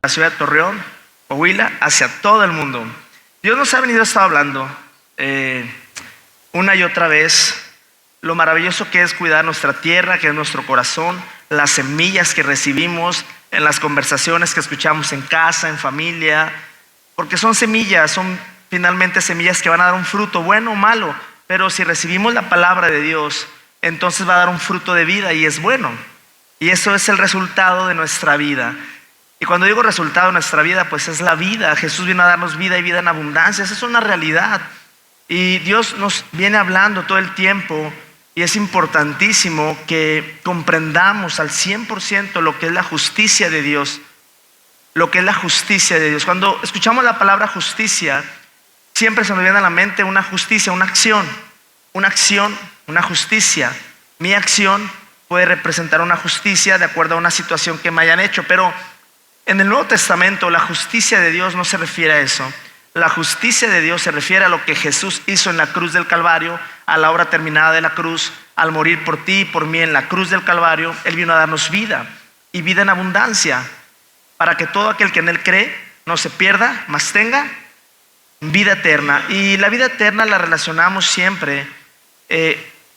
la ciudad de Torreón, Coahuila, hacia todo el mundo. Dios nos ha venido estado hablando una y otra vez lo maravilloso que es cuidar nuestra tierra, que es nuestro corazón, las semillas que recibimos en las conversaciones que escuchamos en casa, en familia, porque son semillas, son finalmente semillas que van a dar un fruto, bueno o malo, pero si recibimos la palabra de Dios, entonces va a dar un fruto de vida y es bueno. Y eso es el resultado de nuestra vida. Y cuando digo resultado de nuestra vida, pues es la vida. Jesús vino a darnos vida y vida en abundancia. Esa es una realidad. Y Dios nos viene hablando todo el tiempo. Y es importantísimo que comprendamos al 100% lo que es la justicia de Dios. Lo que es la justicia de Dios. Cuando escuchamos la palabra justicia, siempre se nos viene a la mente una justicia, una acción, una justicia. Mi acción puede representar una justicia de acuerdo a una situación que me hayan hecho, pero en el Nuevo Testamento la justicia de Dios no se refiere a eso. La justicia de Dios se refiere a lo que Jesús hizo en la cruz del Calvario, a la obra terminada de la cruz, al morir por ti y por mí en la cruz del Calvario. Él vino a darnos vida y vida en abundancia, para que todo aquel que en Él cree no se pierda, mas tenga vida eterna. Y la vida eterna la relacionamos siempre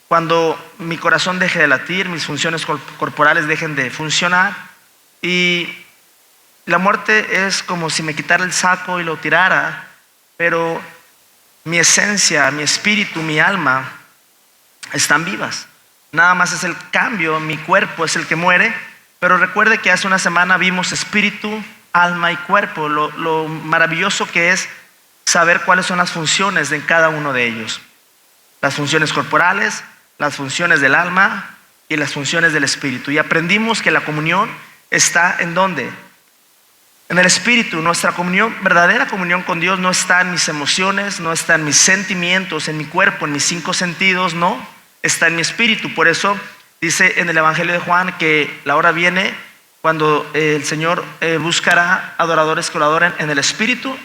cuando mi corazón deje de latir, mis funciones corporales dejen de funcionar. Y la muerte es como si me quitara el saco y lo tirara, pero mi esencia, mi espíritu, mi alma están vivas. Nada más es el cambio, mi cuerpo es el que muere. Pero recuerde que hace una semana vimos espíritu, alma y cuerpo. Lo maravilloso que es saber cuáles son las funciones de cada uno de ellos. Las funciones corporales, las funciones del alma y las funciones del espíritu. Y aprendimos que la comunión está ¿en dónde? En el espíritu. Nuestra comunión, verdadera comunión con Dios no está en mis emociones, no está en mis sentimientos, en mi cuerpo, en mis 5 sentidos, no, está en mi espíritu. Por eso dice en el Evangelio de Juan que la hora viene cuando el Señor buscará adoradores que lo adoren en el espíritu,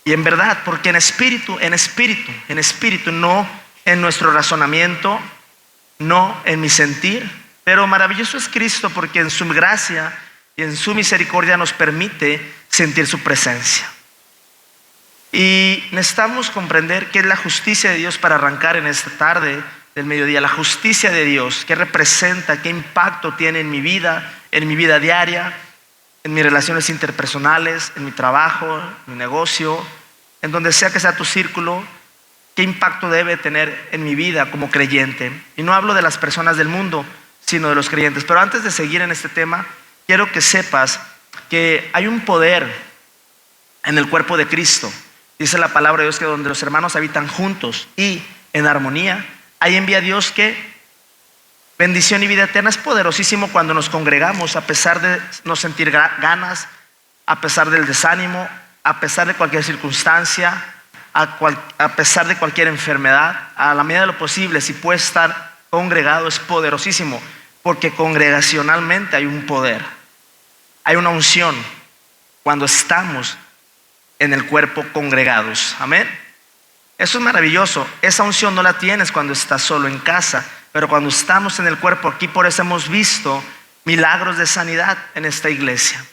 y en verdad, porque en espíritu, no en nuestro razonamiento, no en mi sentir. Pero maravilloso es Cristo, porque en su gracia y en su misericordia nos permite sentir su presencia. Y necesitamos comprender qué es la justicia de Dios para arrancar en esta tarde del mediodía. La justicia de Dios, qué representa, qué impacto tiene en mi vida diaria, en mis relaciones interpersonales, en mi trabajo, en mi negocio, en donde sea que sea tu círculo. ¿Qué impacto debe tener en mi vida como creyente? Y no hablo de las personas del mundo, sino de los creyentes. Pero antes de seguir en este tema, quiero que sepas que hay un poder en el cuerpo de Cristo. Dice la palabra de Dios que donde los hermanos habitan juntos y en armonía, ahí envía Dios que bendición y vida eterna. Es poderosísimo cuando nos congregamos a pesar de no sentir ganas, a pesar del desánimo, a pesar de cualquier circunstancia, a pesar de cualquier enfermedad. A la medida de lo posible, si puedes estar congregado, es poderosísimo, porque congregacionalmente hay un poder, hay una unción cuando estamos en el cuerpo congregados. Amén. Eso es maravilloso. Esa unción no la tienes cuando estás solo en casa, pero cuando estamos en el cuerpo aquí, por eso hemos visto milagros de sanidad en esta iglesia.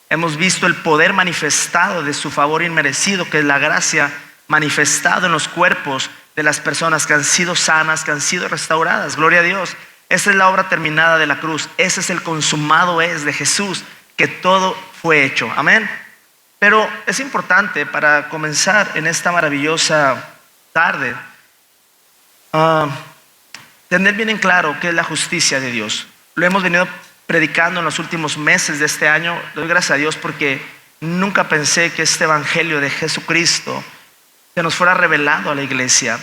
Hemos visto el poder manifestado de su favor inmerecido, que es la gracia manifestado en los cuerpos de las personas que han sido sanas, que han sido restauradas. Gloria a Dios. Esa es la obra terminada de la cruz. Ese es el consumado es de Jesús, que todo fue hecho. Amén. Pero es importante para comenzar en esta maravillosa tarde tener bien en claro qué es la justicia de Dios. Lo hemos venido predicando en los últimos meses de este año. Doy gracias a Dios porque nunca pensé que este evangelio de Jesucristo se nos fuera revelado a la iglesia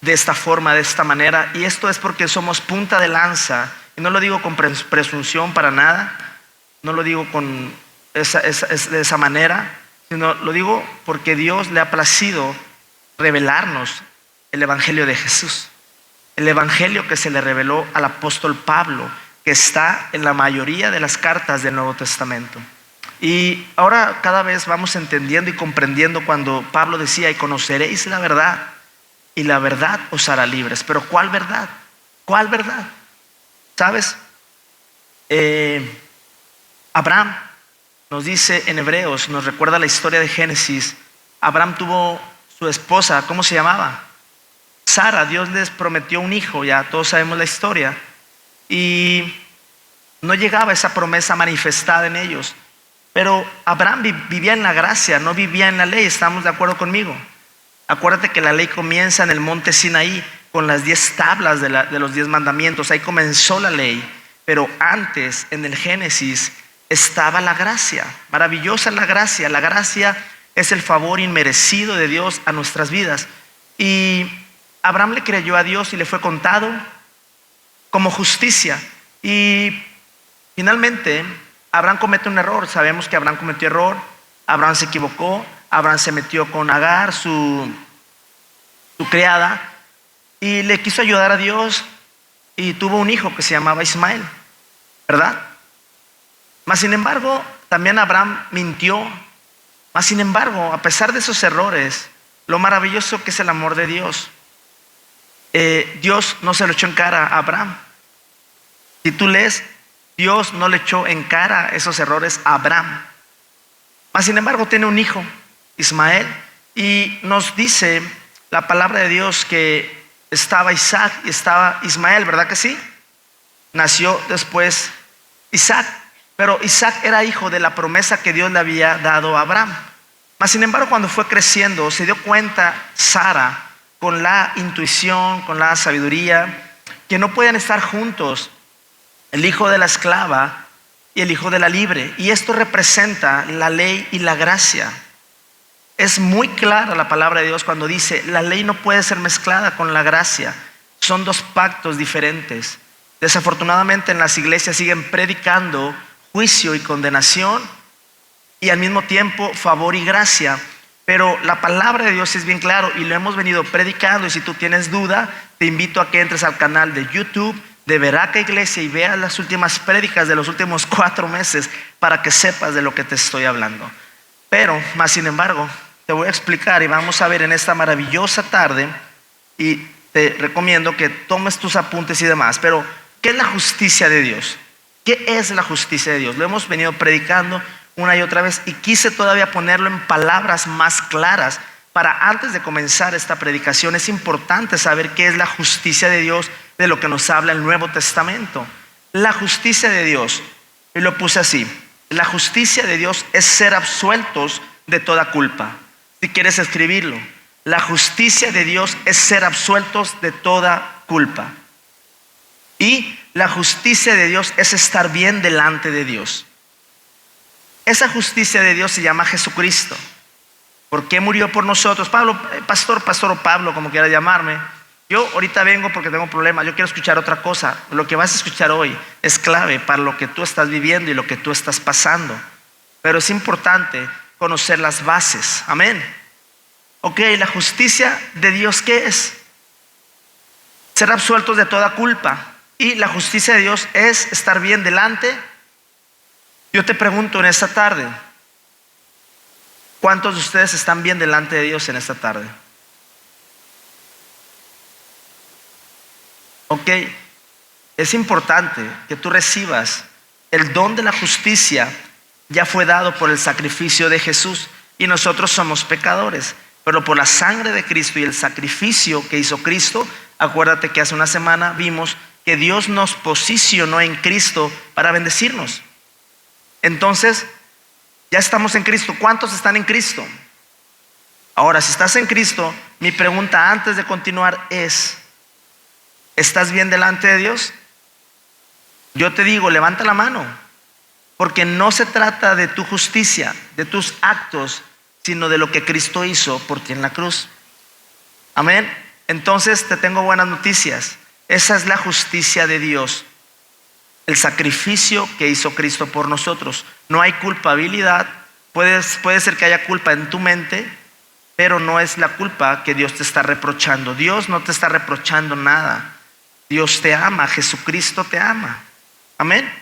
de esta forma, de esta manera. Y esto es porque somos punta de lanza, y no lo digo con presunción para nada, no lo digo de esa manera, sino lo digo porque Dios le ha placido revelarnos el evangelio de Jesús, el evangelio que se le reveló al apóstol Pablo, que está en la mayoría de las cartas del Nuevo Testamento. Y ahora cada vez vamos entendiendo y comprendiendo cuando Pablo decía: y conoceréis la verdad, y la verdad os hará libres. Pero ¿cuál verdad? ¿Cuál verdad? ¿Sabes? Abraham nos dice en Hebreos, nos recuerda la historia de Génesis. Abraham tuvo su esposa, ¿cómo se llamaba? Sara. Dios les prometió un hijo, ya todos sabemos la historia. Y no llegaba esa promesa manifestada en ellos. Pero Abraham vivía en la gracia, no vivía en la ley. ¿Estamos de acuerdo conmigo? Acuérdate que la ley comienza en el monte Sinaí con las 10 tablas de los 10 mandamientos. Ahí comenzó la ley. Pero antes, en el Génesis, estaba la gracia. Maravillosa la gracia. La gracia es el favor inmerecido de Dios a nuestras vidas. Y Abraham le creyó a Dios y le fue contado como justicia. Y finalmente Abraham comete un error. Sabemos que Abraham cometió error. Abraham se equivocó. Abraham se metió con Agar, su criada, y le quiso ayudar a Dios y tuvo un hijo que se llamaba Ismael, ¿verdad? Mas sin embargo, también Abraham mintió. Mas sin embargo, a pesar de esos errores, lo maravilloso que es el amor de Dios, Dios no se lo echó en cara a Abraham. Si tú lees, Dios no le echó en cara esos errores a Abraham. Mas sin embargo, tiene un hijo, Ismael, y nos dice la palabra de Dios que estaba Isaac y estaba Ismael, ¿verdad que sí? Nació después Isaac, pero Isaac era hijo de la promesa que Dios le había dado a Abraham. Mas sin embargo, cuando fue creciendo, se dio cuenta Sara, con la intuición, con la sabiduría, que no pueden estar juntos el hijo de la esclava y el hijo de la libre. Y esto representa la ley y la gracia. Es muy clara la palabra de Dios cuando dice, la ley no puede ser mezclada con la gracia. Son dos pactos diferentes. Desafortunadamente en las iglesias siguen predicando juicio y condenación y al mismo tiempo favor y gracia. Pero la palabra de Dios es bien claro y lo hemos venido predicando. Y si tú tienes duda, te invito a que entres al canal de YouTube de Veraca Iglesia y veas las últimas prédicas de los últimos 4 meses para que sepas de lo que te estoy hablando. Pero, más sin embargo, te voy a explicar y vamos a ver en esta maravillosa tarde, y te recomiendo que tomes tus apuntes y demás. Pero, ¿qué es la justicia de Dios? ¿Qué es la justicia de Dios? Lo hemos venido predicando una y otra vez y quise todavía ponerlo en palabras más claras para antes de comenzar esta predicación. Es importante saber qué es la justicia de Dios, de lo que nos habla el Nuevo Testamento. La justicia de Dios, y lo puse así, la justicia de Dios es ser absueltos de toda culpa. Si quieres escribirlo, la justicia de Dios es ser absueltos de toda culpa. Y la justicia de Dios es estar bien delante de Dios. Esa justicia de Dios se llama Jesucristo. ¿Por qué murió por nosotros? Pablo, pastor o Pablo, como quiera llamarme. Yo ahorita vengo porque tengo problemas. Yo quiero escuchar otra cosa. Lo que vas a escuchar hoy es clave para lo que tú estás viviendo y lo que tú estás pasando. Pero es importante conocer las bases. Amén. Ok, la justicia de Dios, ¿qué es? Ser absueltos de toda culpa. Y la justicia de Dios es estar bien delante. Yo te pregunto en esta tarde, ¿cuántos de ustedes están bien delante de Dios en esta tarde? Ok, es importante que tú recibas el don de la justicia. Ya fue dado por el sacrificio de Jesús y nosotros somos pecadores, pero por la sangre de Cristo y el sacrificio que hizo Cristo, acuérdate que hace una semana vimos que Dios nos posicionó en Cristo para bendecirnos. Entonces, ya estamos en Cristo. ¿Cuántos están en Cristo? Ahora, si estás en Cristo, mi pregunta antes de continuar es, ¿estás bien delante de Dios? Yo te digo, levanta la mano, porque no se trata de tu justicia, de tus actos, sino de lo que Cristo hizo por ti en la cruz. Amén. Entonces te tengo buenas noticias. Esa es la justicia de Dios, el sacrificio que hizo Cristo por nosotros. No hay culpabilidad. Puede ser que haya culpa en tu mente, pero no es la culpa que Dios te está reprochando. Dios no te está reprochando nada. Dios te ama, Jesucristo te ama. Amén.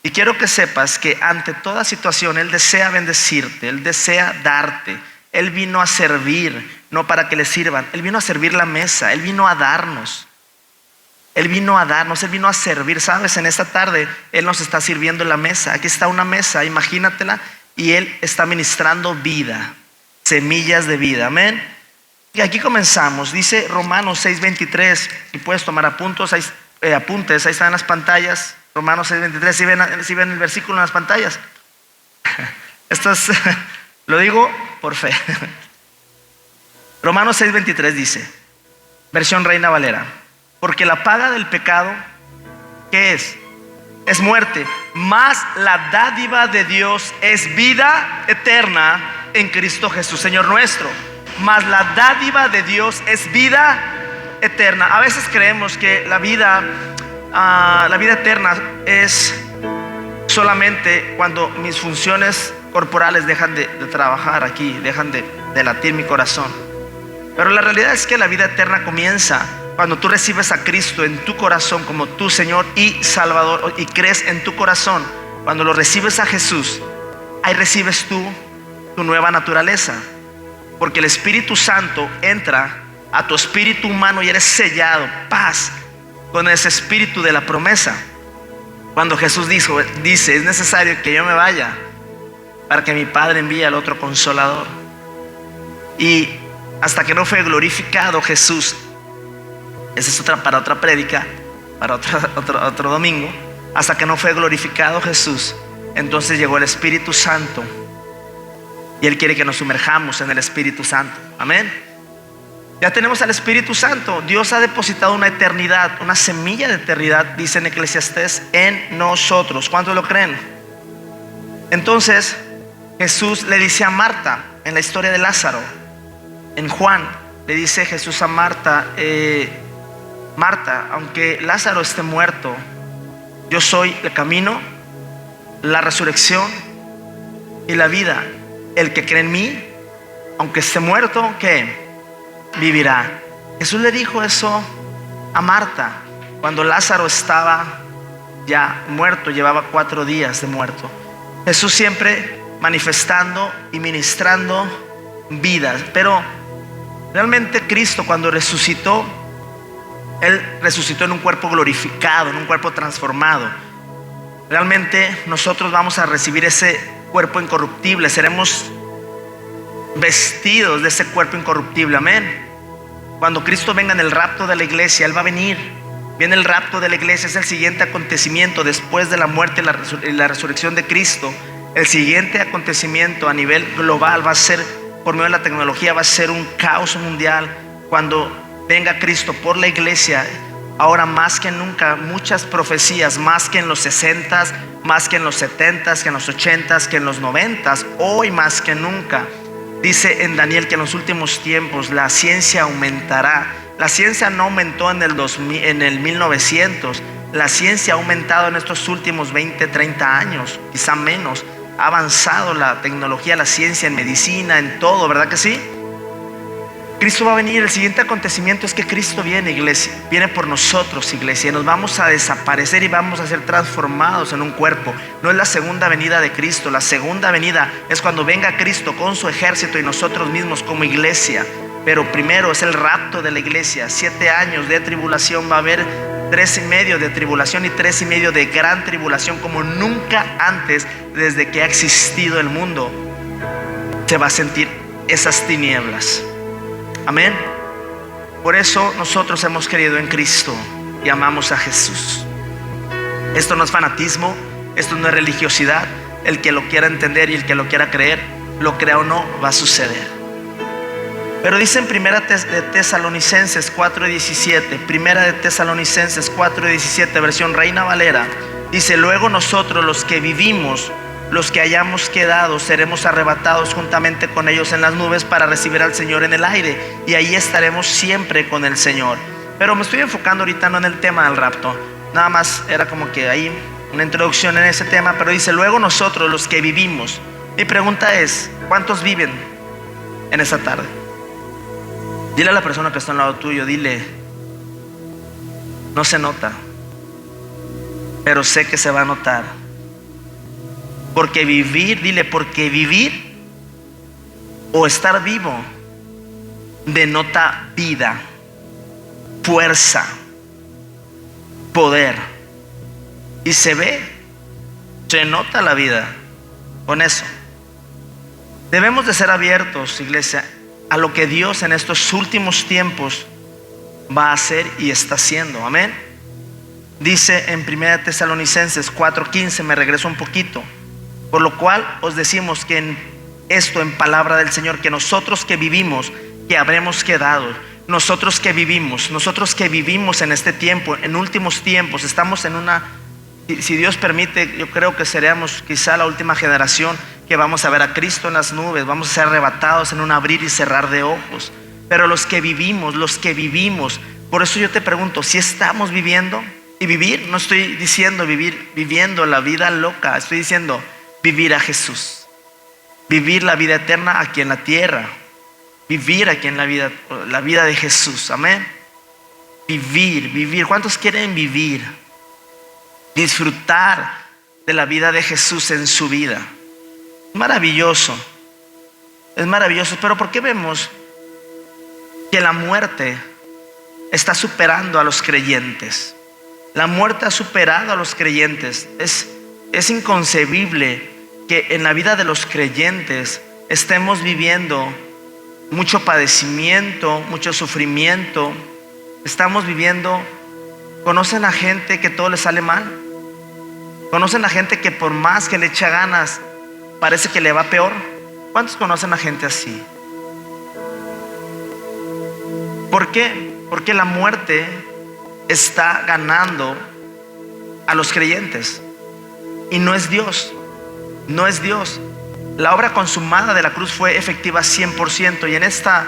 Y quiero que sepas que ante toda situación Él desea bendecirte, Él desea darte. Él vino a servir, no para que le sirvan. Él vino a servir la mesa, Él vino a darnos. Él vino a servir. Sabes, en esta tarde Él nos está sirviendo la mesa. Aquí está una mesa, imagínatela. y Él está ministrando vida, semillas de vida. Amén. Y aquí comenzamos. Dice Romanos 6:23, y puedes tomar apuntes, ahí están en las pantallas. Romanos 6:23, si ven el versículo en las pantallas. Esto es, lo digo por fe. Romanos 6:23 dice, versión Reina Valera: porque la paga del pecado, ¿qué es? Es muerte, mas la dádiva de Dios es vida eterna en Cristo Jesús, Señor nuestro. Mas la dádiva de Dios es vida eterna. A veces creemos que la vida eterna es solamente cuando mis funciones corporales dejan de trabajar aquí, dejan de latir mi corazón. Pero la realidad es que la vida eterna comienza cuando tú recibes a Cristo en tu corazón como tu Señor y Salvador, y crees en tu corazón. Cuando lo recibes a Jesús, ahí recibes tú tu nueva naturaleza, porque el Espíritu Santo entra a tu espíritu humano y eres sellado, paz, con ese espíritu de la promesa. Cuando Jesús dice, es necesario que yo me vaya para que mi Padre envíe al otro Consolador. Y hasta que no fue glorificado Jesús, esa es para otra prédica, para otro domingo. Hasta que no fue glorificado Jesús, entonces llegó el Espíritu Santo, y Él quiere que nos sumerjamos en el Espíritu Santo. Amén. Ya tenemos al Espíritu Santo. Dios ha depositado una eternidad, una semilla de eternidad, dice en Eclesiastés, en nosotros. ¿Cuántos lo creen? Entonces Jesús le dice a Marta, en la historia de Lázaro, en Juan, le dice Jesús a Marta, Marta, aunque Lázaro esté muerto, yo soy el camino, la resurrección y la vida. El que cree en mí, aunque esté muerto, ¿qué? Vivirá. Jesús le dijo eso a Marta cuando Lázaro estaba ya muerto, llevaba 4 días de muerto. Jesús siempre manifestando y ministrando vidas. Pero realmente Cristo, cuando resucitó, Él resucitó en un cuerpo glorificado, en un cuerpo transformado. Realmente nosotros vamos a recibir ese cuerpo incorruptible, seremos vestidos de ese cuerpo incorruptible. Amén. Cuando Cristo venga en el rapto de la iglesia, Él va a venir. Viene el rapto de la iglesia, es el siguiente acontecimiento después de la muerte y la resurrección de Cristo. El siguiente acontecimiento a nivel global va a ser, por medio de la tecnología, va a ser un caos mundial. Cuando venga Cristo por la iglesia, ahora más que nunca, muchas profecías, más que en los 60s, más que en los 70s, que en los 80s, que en los 90s, hoy más que nunca. Dice en Daniel que en los últimos tiempos la ciencia aumentará. La ciencia no aumentó en el 1900. La ciencia ha aumentado en estos últimos 20, 30 años, quizá menos. Ha avanzado la tecnología, la ciencia, en medicina, en todo, ¿verdad que sí? Cristo va a venir. El siguiente acontecimiento es que Cristo viene, iglesia. Viene por nosotros, iglesia. Y nos vamos a desaparecer y vamos a ser transformados en un cuerpo. No es la segunda venida de Cristo. La segunda venida es cuando venga Cristo con su ejército y nosotros mismos como iglesia. Pero primero es el rapto de la iglesia. 7 años de tribulación. Va a haber 3.5 de tribulación y 3.5 de gran tribulación, como nunca antes desde que ha existido el mundo. Se va a sentir esas tinieblas. Amén. Por eso nosotros hemos creído en Cristo y amamos a Jesús. Esto no es fanatismo, esto no es religiosidad. El que lo quiera entender y el que lo quiera creer, lo crea o no, va a suceder. Pero dice en Primera de Tesalonicenses 4:17, Primera de Tesalonicenses 4:17, versión Reina Valera, dice: luego nosotros, los que vivimos, los que hayamos quedado, seremos arrebatados juntamente con ellos en las nubes para recibir al Señor en el aire, y ahí estaremos siempre con el Señor. Pero me estoy enfocando ahorita no en el tema del rapto, nada más era como que ahí una introducción en ese tema. Pero dice: luego nosotros, los que vivimos. Mi pregunta es: ¿cuántos viven en esta tarde? Dile a la persona que está al lado tuyo, dile: no se nota, pero sé que se va a notar. Porque vivir, dile, porque vivir o estar vivo denota vida, fuerza, poder. Y se ve, se nota la vida con eso. Debemos de ser abiertos, iglesia, a lo que Dios en estos últimos tiempos va a hacer y está haciendo. Amén. Dice en 1 Tesalonicenses 4:15, me regreso un poquito: por lo cual os decimos que en palabra del Señor, que nosotros que vivimos, que habremos quedado, nosotros que vivimos en este tiempo, en últimos tiempos, estamos en una, si Dios permite, yo creo que seremos quizá la última generación que vamos a ver a Cristo en las nubes, vamos a ser arrebatados en un abrir y cerrar de ojos. Pero los que vivimos, por eso yo te pregunto, si estamos viviendo, y vivir, no estoy diciendo viviendo la vida loca, estoy diciendo vivir a Jesús, vivir la vida eterna aquí en la tierra, vivir aquí en la vida de Jesús. Amén. Vivir. ¿Cuántos quieren vivir? Disfrutar de la vida de Jesús en su vida. Es maravilloso, pero ¿por qué vemos que la muerte está superando a los creyentes? La muerte ha superado a los creyentes. Es inconcebible que en la vida de los creyentes estemos viviendo mucho padecimiento, mucho sufrimiento. Estamos viviendo, ¿conocen a gente que todo le sale mal? ¿Conocen a gente que por más que le echa ganas, parece que le va peor? ¿Cuántos conocen a gente así? ¿Por qué? Porque la muerte está ganando a los creyentes. Y no es Dios. La obra consumada de la cruz fue efectiva 100%. Y en esta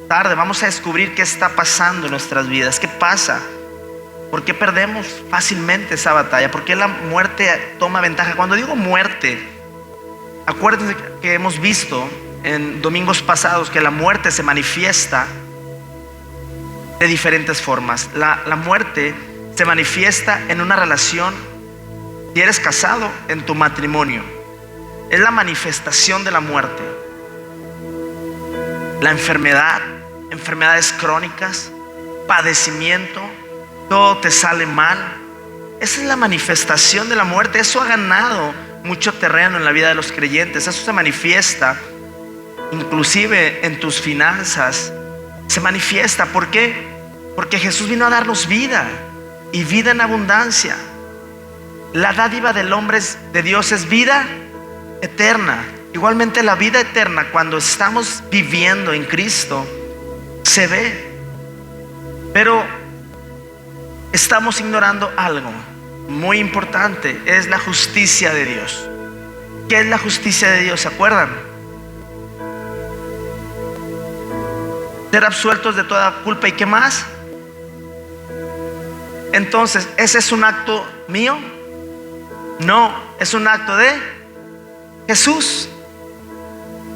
tarde vamos a descubrir qué está pasando en nuestras vidas. ¿Qué pasa? ¿Por qué perdemos fácilmente esa batalla? ¿Por qué la muerte toma ventaja? Cuando digo muerte, acuérdense que hemos visto en domingos pasados que la muerte se manifiesta de diferentes formas. La muerte se manifiesta en una relación. Si eres casado, en tu matrimonio, es la manifestación de la muerte. La enfermedad, enfermedades crónicas, padecimiento, todo te sale mal. Esa es la manifestación de la muerte. Eso ha ganado mucho terreno en la vida de los creyentes. Eso se manifiesta inclusive en tus finanzas. Se manifiesta. ¿Por qué? Porque Jesús vino a darnos vida, y vida en abundancia. La dádiva del hombre de Dios es vida eterna. Igualmente la vida eterna, cuando estamos viviendo en Cristo, se ve. Pero estamos ignorando algo muy importante: es la justicia de Dios. ¿Qué es la justicia de Dios? ¿Se acuerdan? Ser absueltos de toda culpa. ¿Y qué más? Entonces, ¿ese es un acto mío? No, es un acto de Jesús.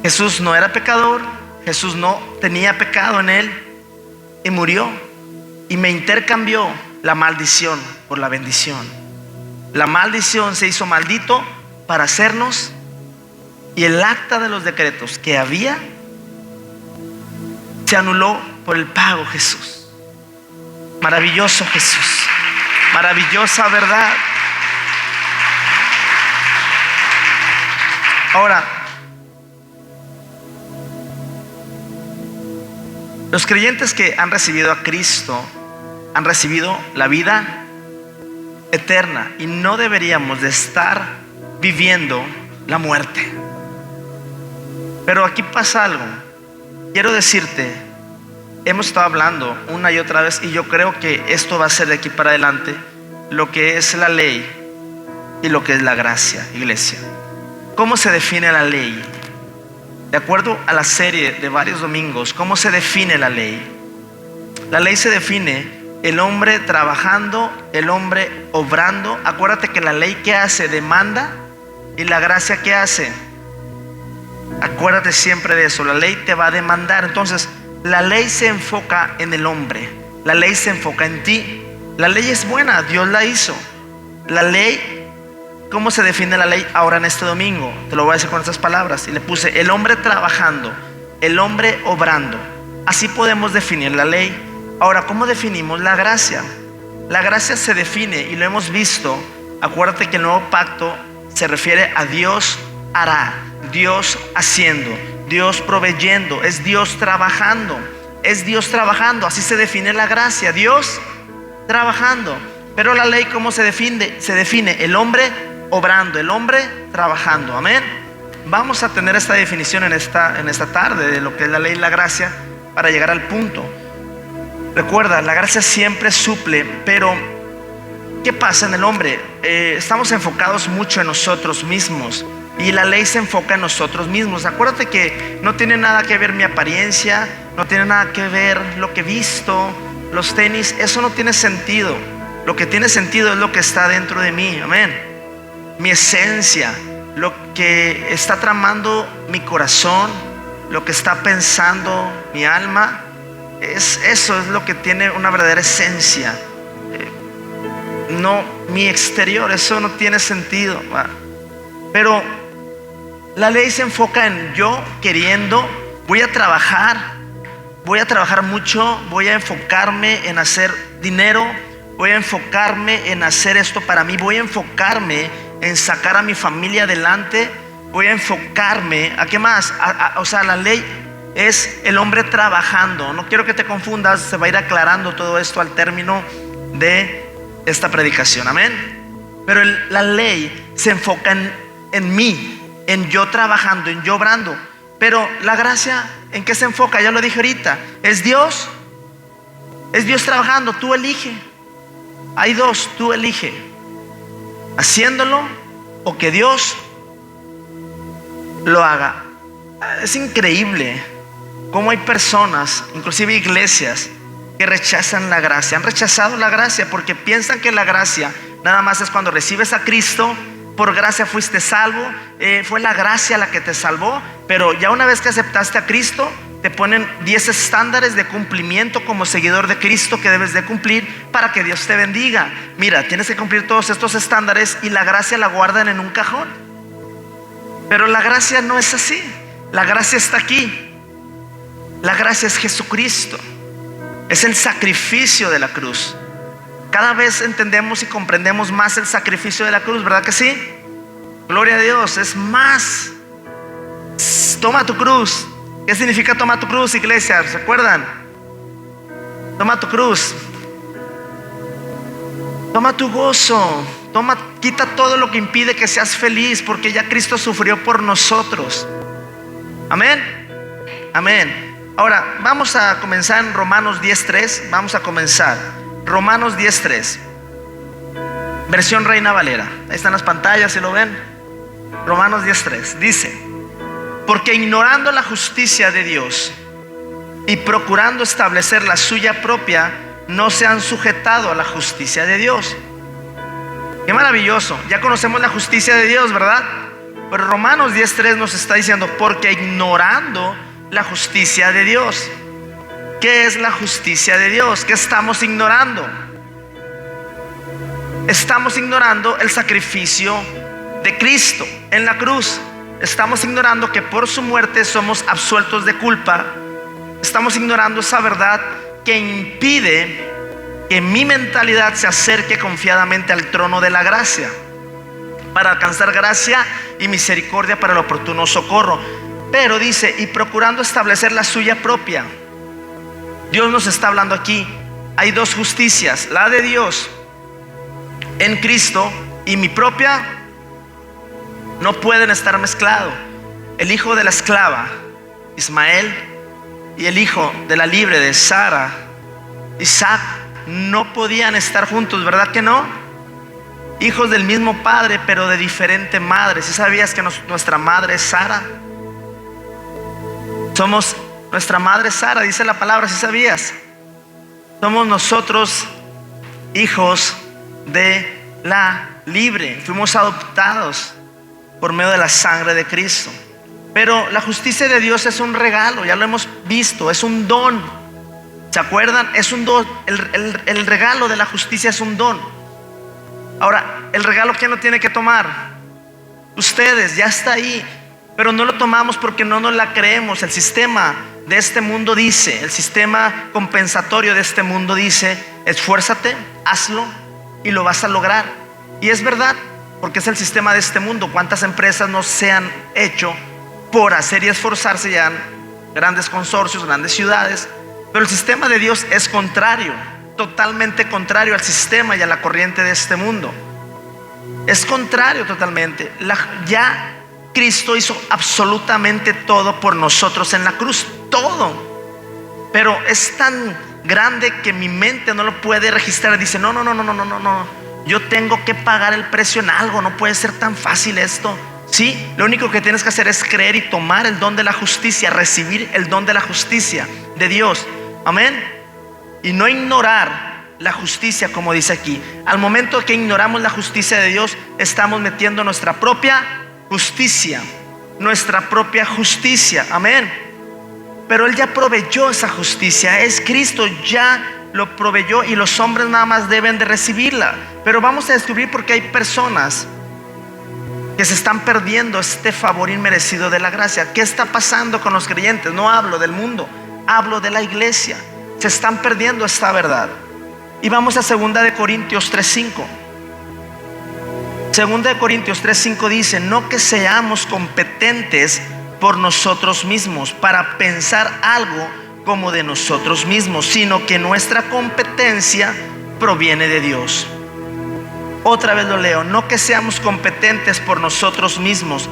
Jesús no era pecador, Jesús no tenía pecado en él, y murió y me intercambió la maldición por la bendición. La maldición se hizo maldito para hacernos, y el acta de los decretos que había se anuló por el pago Jesús. Maravilloso Jesús, maravillosa verdad. Ahora, los creyentes que han recibido a Cristo han recibido la vida eterna, y no deberíamos de estar viviendo la muerte. Pero aquí pasa algo. Quiero decirte, hemos estado hablando una y otra vez, y yo creo que esto va a ser de aquí para adelante, lo que es la ley y lo que es la gracia, iglesia. ¿Cómo se define la ley? De acuerdo a la serie de varios domingos, ¿cómo se define la ley? La ley se define el hombre trabajando, el hombre obrando. Acuérdate que la ley, ¿qué hace? Demanda. ¿Y la gracia qué hace? Acuérdate siempre de eso. La ley te va a demandar. Entonces, la ley se enfoca en el hombre. La ley se enfoca en ti. La ley es buena, Dios la hizo. La ley, ¿cómo se define la ley ahora en este domingo? Te lo voy a decir con estas palabras. Y le puse el hombre trabajando, el hombre obrando. Así podemos definir la ley. Ahora, ¿cómo definimos la gracia? La gracia se define, y lo hemos visto. Acuérdate que el nuevo pacto se refiere a Dios hará. Dios haciendo, Dios proveyendo, es Dios trabajando, es Dios trabajando. Así se define la gracia, Dios trabajando. Pero la ley, ¿cómo se define? Se define el hombre obrando, el hombre trabajando. Amén. Vamos a tener esta definición en esta tarde de lo que es la ley y la gracia para llegar al punto. Recuerda, la gracia siempre suple, pero ¿qué pasa en el hombre? Estamos enfocados mucho en nosotros mismos y la ley se enfoca en nosotros mismos. Acuérdate que no tiene nada que ver mi apariencia, no tiene nada que ver lo que he visto, los tenis, eso no tiene sentido. Lo que tiene sentido es lo que está dentro de mí, amén. Mi esencia, lo que está tramando mi corazón, lo que está pensando mi alma, eso es lo que tiene una verdadera esencia. No mi exterior, eso no tiene sentido. Pero la ley se enfoca en yo queriendo, voy a trabajar mucho, voy a enfocarme en hacer dinero, voy a enfocarme en hacer esto para mí, voy a enfocarme en sacar a mi familia adelante, voy a enfocarme, ¿a qué más? O sea, la ley es el hombre trabajando. No quiero que te confundas, se va a ir aclarando todo esto al término de esta predicación, amén. Pero la ley se enfoca en mí, en yo trabajando, en yo obrando. Pero la gracia, ¿en qué se enfoca? Ya lo dije ahorita, es Dios trabajando, tú elige. Hay dos, tú elige, haciéndolo o que Dios lo haga. Es increíble cómo hay personas, inclusive iglesias, que rechazan la gracia. Han rechazado la gracia porque piensan que la gracia nada más es cuando recibes a Cristo. Por gracia fuiste salvo, fue la gracia la que te salvó. Pero ya una vez que aceptaste a Cristo, te ponen 10 estándares de cumplimiento como seguidor de Cristo que debes de cumplir para que Dios te bendiga. Mira, tienes que cumplir todos estos estándares y la gracia la guardan en un cajón. Pero la gracia no es así. La gracia está aquí. La gracia es Jesucristo. Es el sacrificio de la cruz. Cada vez entendemos y comprendemos más el sacrificio de la cruz, ¿verdad que sí? Gloria a Dios, es más. Toma tu cruz. ¿Qué significa toma tu cruz, iglesia? ¿Se acuerdan? Toma tu cruz. Toma tu gozo. Quita todo lo que impide que seas feliz, porque ya Cristo sufrió por nosotros. Amén. Amén. Ahora, vamos a comenzar en Romanos 10:3. Vamos a comenzar. Romanos 10:3. Versión Reina Valera. Ahí están las pantallas, ¿si lo ven? Romanos 10:3. Dice: porque ignorando la justicia de Dios y procurando establecer la suya propia, no se han sujetado a la justicia de Dios. Qué maravilloso. Ya conocemos la justicia de Dios, ¿verdad? Pero Romanos 10:3 nos está diciendo: porque ignorando la justicia de Dios. ¿Qué es la justicia de Dios? ¿Qué estamos ignorando? Estamos ignorando el sacrificio de Cristo en la cruz. Estamos ignorando que por su muerte somos absueltos de culpa. Estamos ignorando esa verdad que impide que mi mentalidad se acerque confiadamente al trono de la gracia para alcanzar gracia y misericordia para el oportuno socorro. Pero dice: y procurando establecer la suya propia. Dios nos está hablando aquí. Hay dos justicias: la de Dios en Cristo y mi propia. No pueden estar mezclados. El hijo de la esclava, Ismael, y el hijo de la libre de Sara, Isaac, no podían estar juntos, ¿verdad que no? Hijos del mismo padre, pero de diferente madre. ¿Sí sabías que nuestra madre es Sara? Somos nuestra madre Sara, dice la palabra, ¿sí sabías? Somos nosotros hijos de la libre. Fuimos adoptados por medio de la sangre de Cristo. Pero la justicia de Dios es un regalo, ya lo hemos visto, es un don. ¿Se acuerdan? Es un don. El regalo de la justicia es un don. Ahora, el regalo, ¿quién lo tiene que tomar? Ustedes, ya está ahí. Pero no lo tomamos porque no nos la creemos. El sistema de este mundo dice, el sistema compensatorio de este mundo dice: esfuérzate, hazlo y lo vas a lograr. Y es verdad, porque es el sistema de este mundo. ¿Cuántas empresas no se han hecho por hacer y esforzarse ya en grandes consorcios, grandes ciudades. Pero el sistema de Dios es contrario, totalmente contrario al sistema y a la corriente de este mundo. Es contrario totalmente. Ya Cristo hizo absolutamente todo por nosotros en la cruz, todo. Pero es tan grande que mi mente no lo puede registrar. Dice, no, yo tengo que pagar el precio en algo, no puede ser tan fácil esto. Sí, lo único que tienes que hacer es creer y tomar el don de la justicia, recibir el don de la justicia de Dios. Amén. Y no ignorar la justicia, como dice aquí. Al momento que ignoramos la justicia de Dios, estamos metiendo nuestra propia justicia. Nuestra propia justicia. Amén. Pero Él ya proveyó esa justicia. Es Cristo, ya lo proveyó y los hombres nada más deben de recibirla. Pero vamos a descubrir por qué hay personas que se están perdiendo este favor inmerecido de la gracia. ¿Qué está pasando con los creyentes? No hablo del mundo, hablo de la iglesia. Se están perdiendo esta verdad. Y vamos a 2 de Corintios 3:5. 2 de Corintios 3:5 dice: no que seamos competentes por nosotros mismos para pensar algo como de nosotros mismos, sino que nuestra competencia proviene de Dios. Otra vez lo leo: no que seamos competentes por nosotros mismos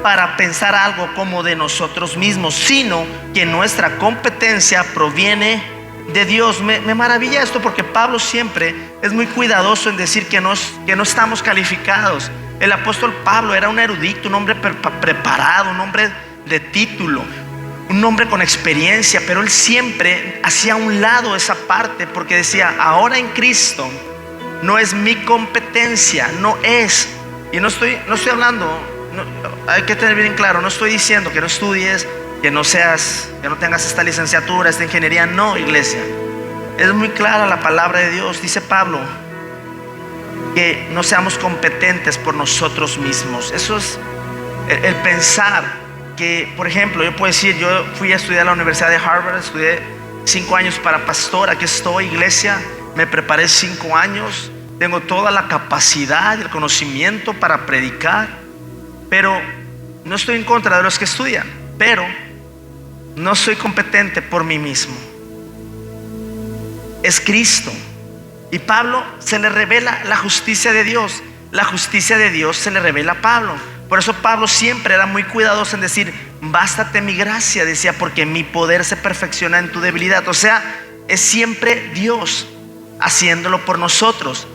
para pensar algo como de nosotros mismos, sino que nuestra competencia proviene de Dios. Me maravilla esto porque Pablo siempre es muy cuidadoso en decir que no estamos calificados. El apóstol Pablo era un erudito, un hombre preparado, un hombre de título, un hombre con experiencia, pero él siempre hacía a un lado esa parte porque decía: ahora en Cristo no es mi competencia, no es. Y no estoy hablando, hay que tener bien claro, no estoy diciendo que no estudies, que no tengas esta licenciatura, esta ingeniería. No, iglesia, es muy clara la palabra de Dios. Dice Pablo que no seamos competentes por nosotros mismos. Eso es el pensar que, por ejemplo, yo puedo decir: yo fui a estudiar a la Universidad de Harvard, estudié 5 años para pastor, aquí estoy, iglesia, me preparé 5 años, tengo toda la capacidad y el conocimiento para predicar. Pero no estoy en contra de los que estudian, pero no soy competente por mí mismo. Es Cristo. Y Pablo se le revela la justicia de Dios. La justicia de Dios se le revela a Pablo. Por eso Pablo siempre era muy cuidadoso en decir: bástate mi gracia, decía, porque mi poder se perfecciona en tu debilidad. O sea, es siempre Dios haciéndolo por nosotros,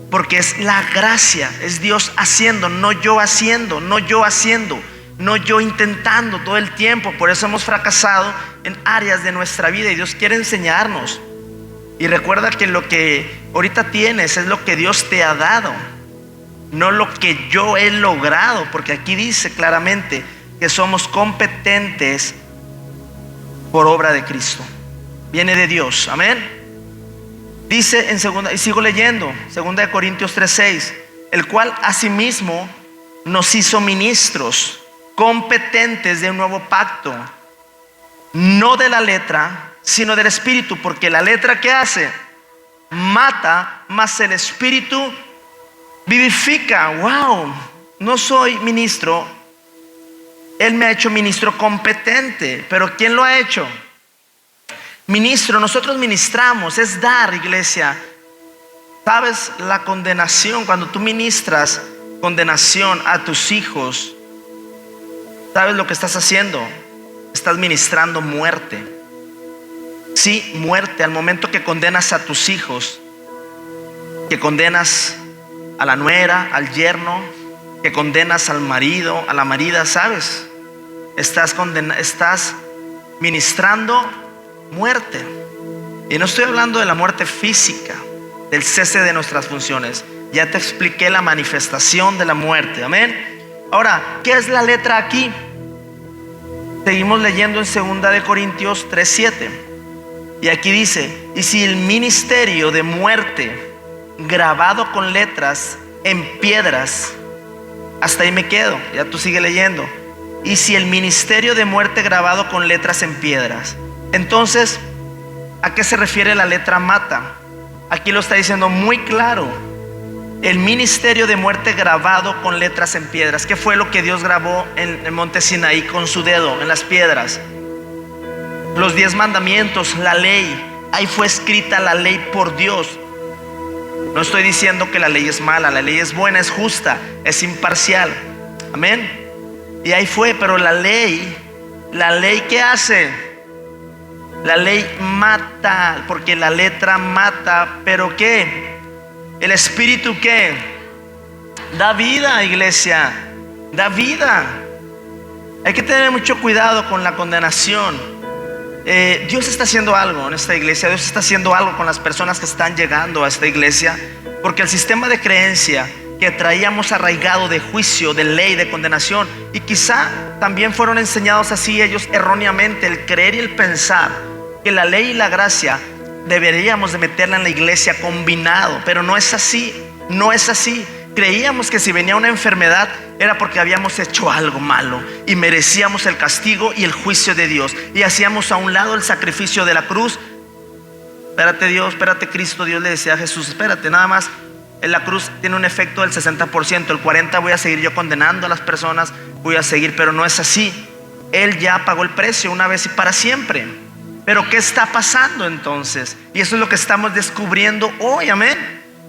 porque es la gracia, es Dios haciendo, no yo haciendo, no yo intentando todo el tiempo. Por eso hemos fracasado en áreas de nuestra vida y Dios quiere enseñarnos. Y recuerda que lo que ahorita tienes es lo que Dios te ha dado, no lo que yo he logrado, porque aquí dice claramente que somos competentes por obra de Cristo. Viene de Dios, amén. Dice en segunda, y sigo leyendo, 2 de Corintios 3:6, el cual asimismo nos hizo ministros competentes de un nuevo pacto, no de la letra, sino del Espíritu, porque la letra, ¿qué hace? Mata, mas el Espíritu vivifica. Wow, no soy ministro, Él me ha hecho ministro competente. Pero ¿quién lo ha hecho? Ministro, nosotros ministramos, es dar, iglesia. ¿Sabes la condenación? Cuando tú ministras condenación a tus hijos, ¿sabes lo que estás haciendo? Estás ministrando muerte. Sí, muerte. Al momento que condenas a tus hijos, que condenas a la nuera, al yerno, que condenas al marido, a la marida, ¿sabes? Estás ministrando muerte. Y no estoy hablando de la muerte física, del cese de nuestras funciones. Ya te expliqué la manifestación de la muerte, amén. Ahora, ¿qué es la letra aquí? Seguimos leyendo en 2 de Corintios 3:7. Y aquí dice: y si el ministerio de muerte grabado con letras en piedras, hasta ahí me quedo, ya tú sigue leyendo. Y si el ministerio de muerte grabado con letras en piedras, entonces, ¿a qué se refiere la letra mata? Aquí lo está diciendo muy claro. el ministerio de muerte grabado con letras en piedras. ¿Qué fue lo que Dios grabó en el monte Sinaí con su dedo en las piedras? Los 10 mandamientos, la ley. Ahí fue escrita la ley por Dios. No estoy diciendo que la ley es mala, la ley es buena, es justa, es imparcial. Amén. Y ahí fue, pero la ley, ¿qué hace? La ley mata, porque la letra mata, pero ¿qué? El espíritu, ¿qué? Da vida, iglesia, da vida. Hay que tener mucho cuidado con la condenación. Dios está haciendo algo en esta iglesia. Dios está haciendo algo con las personas que están llegando a esta iglesia, porque el sistema de creencia que traíamos arraigado de juicio, de ley, de condenación, y quizá también fueron enseñados así ellos erróneamente, el creer y el pensar que la ley y la gracia deberíamos de meterla en la iglesia combinado, pero no es así, no es así. Creíamos que si venía una enfermedad era porque habíamos hecho algo malo y merecíamos el castigo y el juicio de Dios, y hacíamos a un lado el sacrificio de la cruz. Espérate Dios, espérate Cristo. Dios le decía a Jesús, espérate, nada más en la cruz tiene un efecto del 60%, el 40% voy a seguir yo condenando a las personas, voy a seguir, pero no es así. Él ya pagó el precio una vez y para siempre. Pero ¿qué está pasando entonces? Y eso es lo que estamos descubriendo hoy, amén.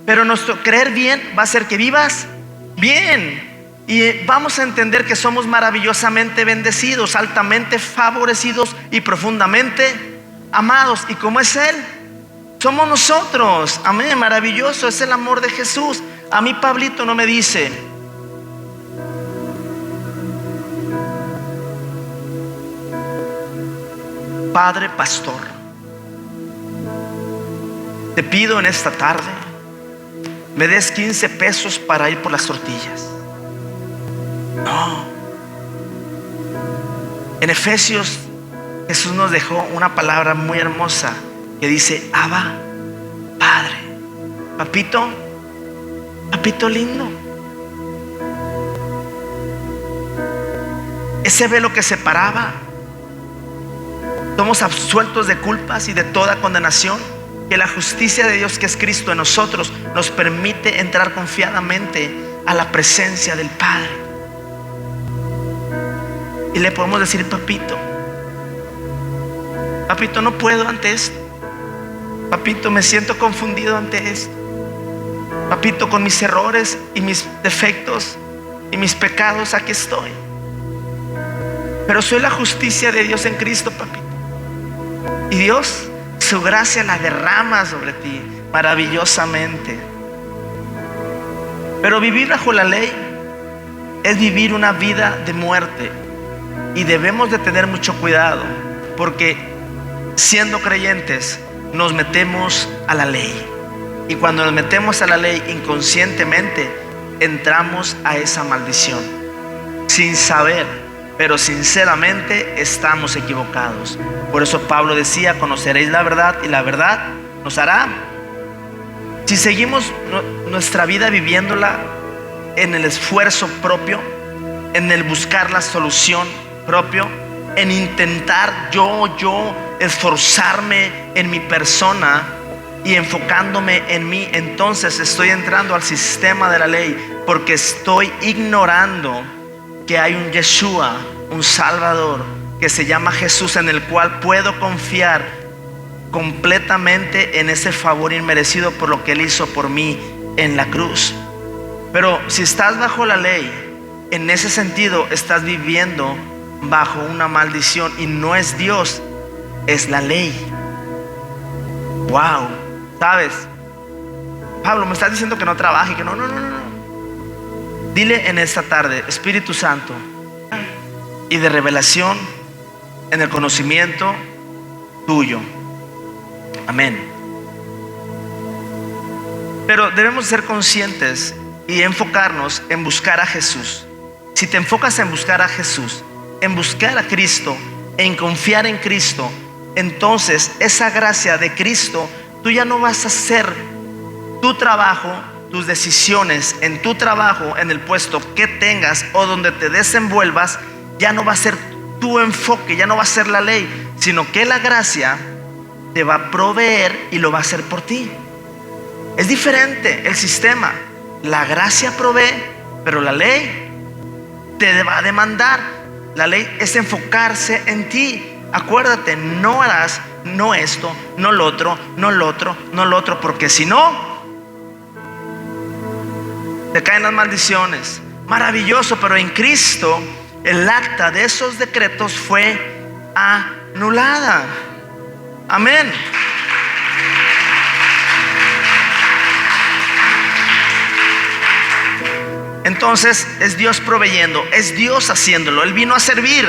Pero nuestro creer bien va a hacer que vivas bien. Y vamos a entender que somos maravillosamente bendecidos, altamente favorecidos y profundamente amados. ¿Y cómo es Él? Somos nosotros, amén, maravilloso, es el amor de Jesús. A mí Pablito no me dice: Padre pastor, te pido en esta tarde me des 15 pesos para ir por las tortillas. No. En Efesios Jesús nos dejó una palabra muy hermosa que dice: Abba, Padre. Papito, papito lindo. Ese velo que separaba, somos absueltos de culpas y de toda condenación, que la justicia de Dios, que es Cristo en nosotros, nos permite entrar confiadamente a la presencia del Padre. Y le podemos decir: papito, papito, no puedo ante esto. Papito, me siento confundido ante esto. Papito, con mis errores y mis defectos y mis pecados aquí estoy, pero soy la justicia de Dios en Cristo, papito. Y Dios, su gracia la derrama sobre ti maravillosamente. Pero vivir bajo la ley es vivir una vida de muerte, y debemos de tener mucho cuidado, porque siendo creyentes nos metemos a la ley, y cuando nos metemos a la ley inconscientemente entramos a esa maldición sin saber, pero sinceramente estamos equivocados. Por eso Pablo decía: conoceréis la verdad y la verdad nos hará. Si seguimos nuestra vida viviéndola en el esfuerzo propio, en el buscar la solución propio, en intentar yo esforzarme en mi persona y enfocándome en mí, entonces estoy entrando al sistema de la ley, porque estoy ignorando que hay un Yeshua, un Salvador, que se llama Jesús, en el cual puedo confiar completamente en ese favor inmerecido por lo que Él hizo por mí en la cruz. Pero si estás bajo la ley, en ese sentido estás viviendo bajo una maldición, y no es Dios, es la ley. Wow, ¿sabes? Pablo, me estás diciendo que no trabaje, que no. Dile en esta tarde: Espíritu Santo, y de revelación en el conocimiento tuyo. Amén. Pero debemos ser conscientes y enfocarnos en buscar a Jesús. Si te enfocas en buscar a Jesús, en buscar a Cristo, en confiar en Cristo, entonces esa gracia de Cristo, tú ya no vas a hacer tu trabajo, tus decisiones en tu trabajo, en el puesto que tengas o donde te desenvuelvas, ya no va a ser tu enfoque, ya no va a ser la ley, sino que la gracia te va a proveer y lo va a hacer por ti. Es diferente el sistema. La gracia provee, pero la ley te va a demandar. La ley es enfocarse en ti. Acuérdate, no harás, no esto, no lo otro, no lo otro, no lo otro, porque si no, te caen las maldiciones. Maravilloso, pero en Cristo el acta de esos decretos fue anulada. Amén. Entonces es Dios proveyendo, es Dios haciéndolo. Él vino a servir,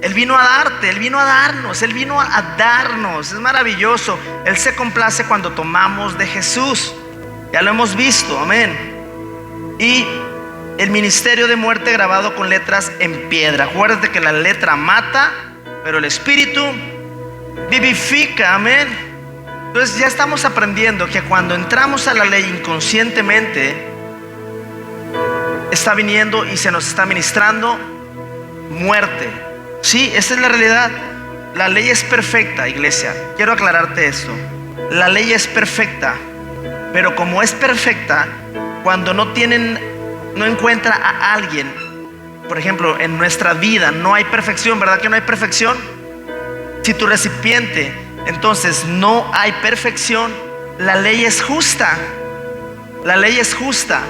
Él vino a darte, Él vino a darnos, Él vino a darnos. Es maravilloso. Él se complace cuando tomamos de Jesús. Ya lo hemos visto, amén. Y el ministerio de muerte grabado con letras en piedra. Acuérdate que la letra mata, pero el espíritu vivifica, amén. Entonces ya estamos aprendiendo que cuando entramos a la ley inconscientemente, está viniendo y se nos está ministrando muerte. Sí, esa es la realidad. La ley es perfecta, iglesia. Quiero aclararte esto. La ley es perfecta, pero como es perfecta, cuando no encuentra a alguien, por ejemplo, en nuestra vida no hay perfección, ¿verdad que no hay perfección? Si tu recipiente, entonces no hay perfección, la ley es justa. La ley es justa.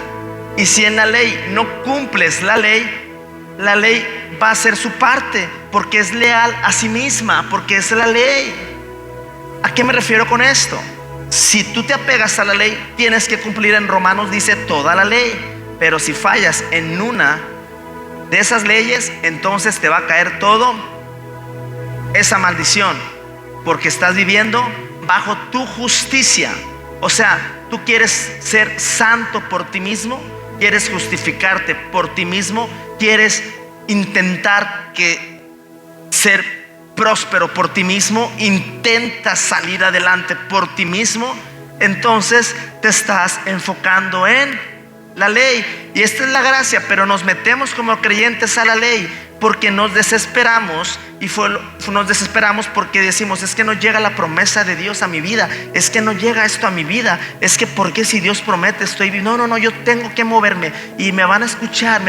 Y si en la ley no cumples la ley va a hacer su parte, porque es leal a sí misma, porque es la ley. ¿A qué me refiero con esto? Si tú te apegas a la ley, tienes que cumplir. En Romanos dice toda la ley. Pero si fallas en una de esas leyes, entonces te va a caer todo esa maldición, porque estás viviendo bajo tu justicia. O sea, tú quieres ser santo por ti mismo, quieres justificarte por ti mismo, quieres intentar ser próspero por ti mismo, intentas salir adelante por ti mismo, entonces te estás enfocando en la ley. Y esta es la gracia, pero nos metemos como creyentes a la ley porque nos desesperamos. Nos desesperamos porque decimos: es que no llega la promesa de Dios a mi vida, es que no llega esto a mi vida, es que porque si Dios promete estoy vivo. No, yo tengo que moverme y me van a escuchar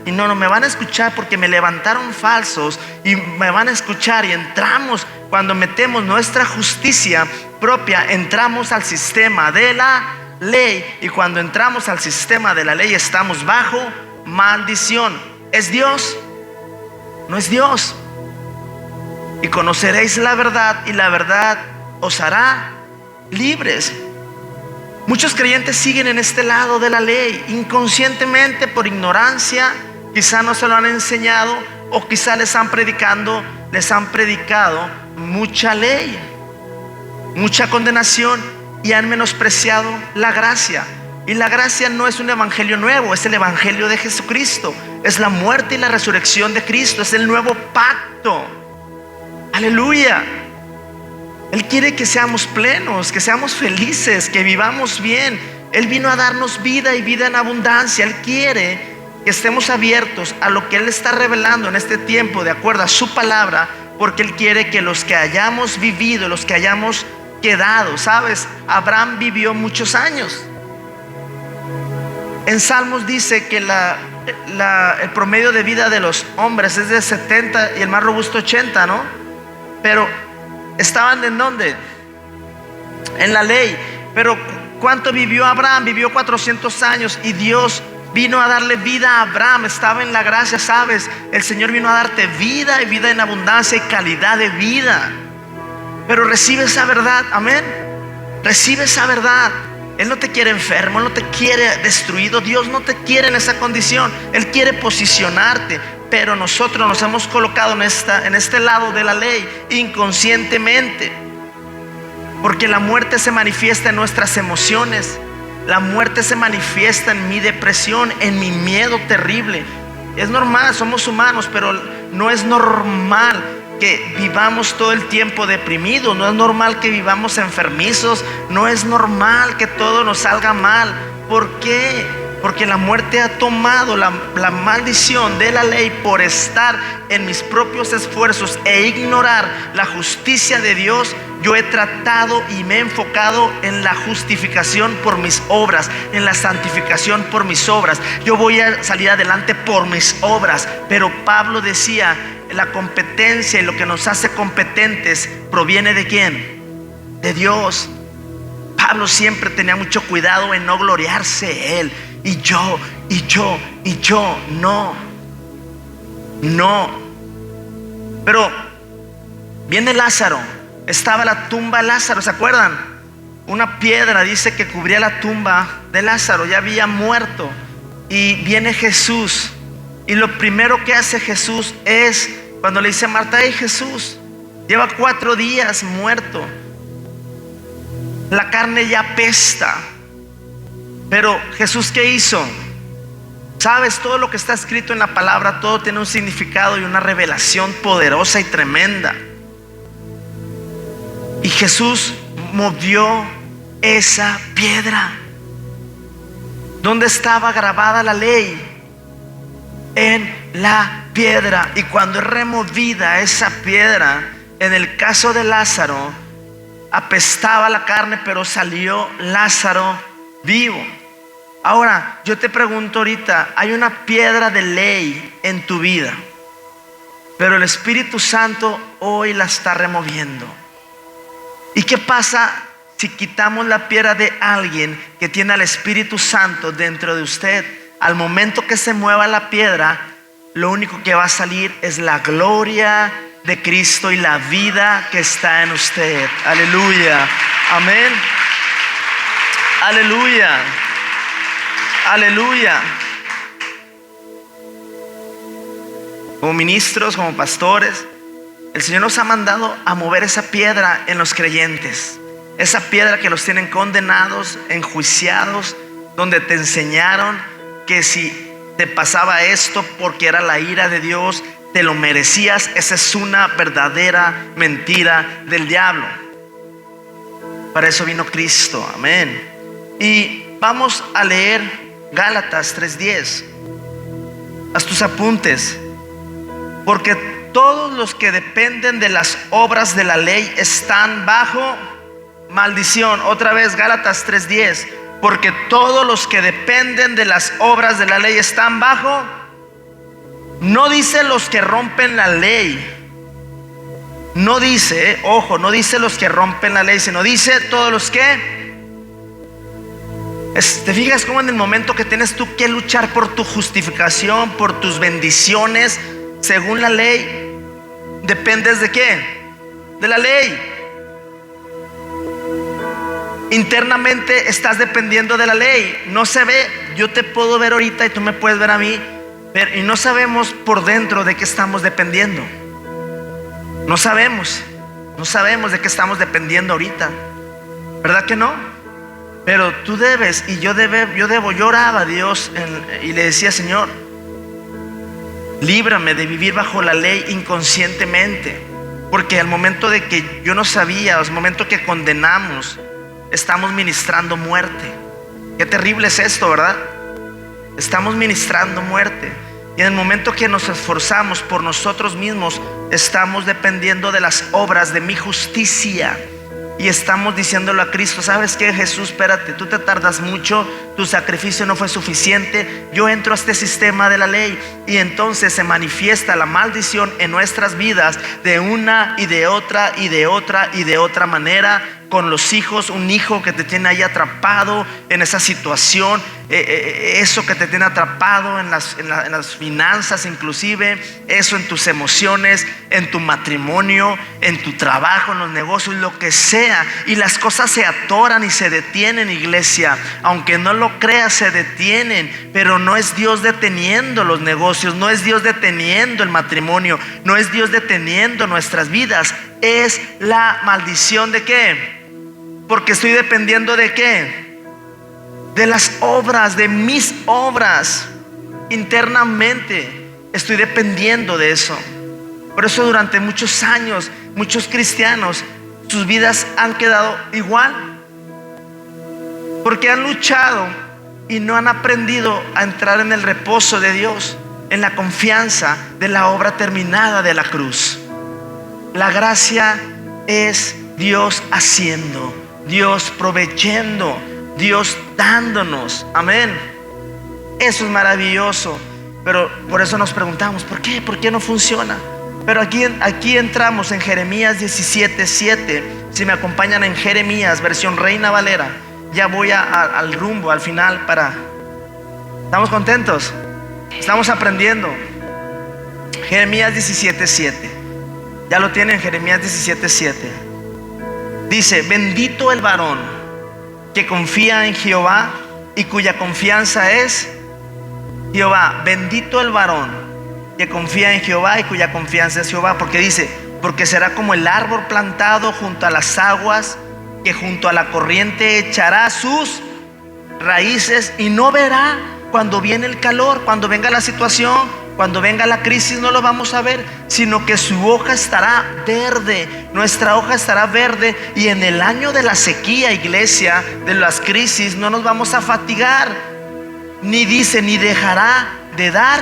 y no me van a escuchar porque me levantaron falsos y me van a escuchar. Y entramos, cuando metemos nuestra justicia propia, entramos al sistema de la ley, y cuando entramos al sistema de la ley estamos bajo maldición. ¿Es Dios? No es Dios. Y conoceréis la verdad, y la verdad os hará libres. Muchos creyentes siguen en este lado de la ley inconscientemente, por ignorancia. Quizá no se lo han enseñado, o quizá les han predicado mucha ley, mucha condenación, y han menospreciado la gracia. Y la gracia no es un evangelio nuevo, es el evangelio de Jesucristo. Es la muerte y la resurrección de Cristo, es el nuevo pacto. Aleluya. Él quiere que seamos plenos, que seamos felices, que vivamos bien. Él vino a darnos vida, y vida en abundancia. Él quiere que estemos abiertos a lo que Él está revelando en este tiempo, de acuerdo a su palabra, porque Él quiere que los que hayamos vivido, los que hayamos quedado, ¿sabes? Abraham vivió muchos años. En Salmos dice que el promedio de vida de los hombres es de 70 y el más robusto 80, ¿no? Pero estaban ¿en dónde? En la ley. Pero ¿cuánto vivió Abraham? Vivió 400 años, y Dios vino a darle vida a Abraham. Estaba en la gracia, ¿sabes? El Señor vino a darte vida, y vida en abundancia, y calidad de vida. Pero recibe esa verdad, amén. Recibe esa verdad. Él no te quiere enfermo, Él no te quiere destruido. Dios no te quiere en esa condición. Él quiere posicionarte, pero nosotros nos hemos colocado en este lado de la ley inconscientemente, porque la muerte se manifiesta en nuestras emociones. La muerte se manifiesta en mi depresión, en mi miedo terrible. Es normal, somos humanos, pero no es normal que vivamos todo el tiempo deprimidos. No es normal que vivamos enfermizos. No es normal que todo nos salga mal. ¿Por qué? Porque la muerte ha tomado la maldición de la ley por estar en mis propios esfuerzos e ignorar la justicia de Dios. Yo he tratado y me he enfocado en la justificación por mis obras, en la santificación por mis obras. Yo voy a salir adelante por mis obras. Pero Pablo decía, la competencia y lo que nos hace competentes proviene ¿de quién? De Dios. Pablo siempre tenía mucho cuidado en no gloriarse él. Y yo, no. Pero viene Lázaro. Estaba la tumba de Lázaro, ¿se acuerdan? Una piedra dice que cubría la tumba de Lázaro, ya había muerto. Y viene Jesús. Y lo primero que hace Jesús es cuando le dice a Marta: hey, Jesús, lleva 4 días muerto, la carne ya apesta. Pero Jesús, ¿qué hizo? Sabes, todo lo que está escrito en la palabra, todo tiene un significado y una revelación poderosa y tremenda. Y Jesús movió esa piedra. ¿Dónde estaba grabada la ley? En la piedra. Y cuando es removida esa piedra, en el caso de Lázaro, apestaba la carne, pero salió Lázaro vivo. Ahora, yo te pregunto ahorita, hay una piedra de ley en tu vida, pero el Espíritu Santo hoy la está removiendo. ¿Y qué pasa si quitamos la piedra de alguien que tiene al Espíritu Santo dentro de usted? Al momento que se mueva la piedra, lo único que va a salir es la gloria de Cristo y la vida que está en usted. Aleluya. Amén. Aleluya. Aleluya. Como ministros, como pastores, el Señor nos ha mandado a mover esa piedra en los creyentes. Esa piedra que los tienen condenados, enjuiciados, donde te enseñaron que si te pasaba esto porque era la ira de Dios, te lo merecías. Esa es una verdadera mentira del diablo. Para eso vino Cristo. Amén. Y vamos a leer Gálatas 3:10. Haz tus apuntes. Porque todos los que dependen de las obras de la ley están bajo maldición. Otra vez, Gálatas 3:10. Porque todos los que dependen de las obras de la ley están bajo. No dice los que rompen la ley. No dice, ojo, no dice los que rompen la ley, sino dice todos los que. ¿Te fijas cómo en el momento que tienes tú que luchar por tu justificación, por tus bendiciones, según la ley, dependes de qué? De la ley. Internamente estás dependiendo de la ley. No se ve. Yo te puedo ver ahorita y tú me puedes ver a mí, pero, y no sabemos por dentro de qué estamos dependiendo. No sabemos de qué estamos dependiendo ahorita. ¿Verdad que no? Pero tú debes, y yo oraba a Dios y le decía: Señor, líbrame de vivir bajo la ley inconscientemente. Porque al momento de que yo no sabía, al momento que condenamos, estamos ministrando muerte. Qué terrible es esto, ¿verdad? Estamos ministrando muerte. Y en el momento que nos esforzamos por nosotros mismos, estamos dependiendo de las obras de mi justicia. Y estamos diciéndole a Cristo: ¿sabes qué, Jesús? Espérate, tú te tardas mucho, tu sacrificio no fue suficiente. Yo entro a este sistema de la ley. Y entonces se manifiesta la maldición en nuestras vidas de una y de otra y de otra y de otra manera. Con los hijos, un hijo que te tiene ahí atrapado en esa situación, eso que te tiene atrapado en las finanzas, inclusive eso en tus emociones, en tu matrimonio, en tu trabajo, en los negocios, lo que sea. Y las cosas se atoran y se detienen, iglesia. Aunque no lo creas, se detienen. Pero no es Dios deteniendo los negocios, no es Dios deteniendo el matrimonio, no es Dios deteniendo nuestras vidas. Es la maldición de ¿qué? Porque estoy dependiendo de ¿qué? De las obras, de mis obras. Internamente estoy dependiendo de eso. Por eso durante muchos años, muchos cristianos, sus vidas han quedado igual. Porque han luchado y no han aprendido a entrar en el reposo de Dios, en la confianza de la obra terminada de la cruz. La gracia es Dios haciendo, Dios proveyendo, Dios dándonos. Amén. Eso es maravilloso. Pero por eso nos preguntamos, ¿por qué? ¿Por qué no funciona? Pero aquí entramos en Jeremías 17:7. Si me acompañan en Jeremías, versión Reina Valera. Ya voy al rumbo, al final. ¿Estamos contentos? Estamos aprendiendo. Jeremías 17:7. Ya lo tienen, Jeremías 17:7. Dice: bendito el varón que confía en Jehová y cuya confianza es Jehová. Bendito el varón que confía en Jehová y cuya confianza es Jehová. Porque dice: porque será como el árbol plantado junto a las aguas, que junto a la corriente echará sus raíces y no verá cuando viene el calor, cuando venga la situación, cuando venga la crisis. No lo vamos a ver, sino que su hoja estará verde. Nuestra hoja estará verde. Y en el año de la sequía, iglesia, de las crisis, no nos vamos a fatigar. Ni dice, ni dejará de dar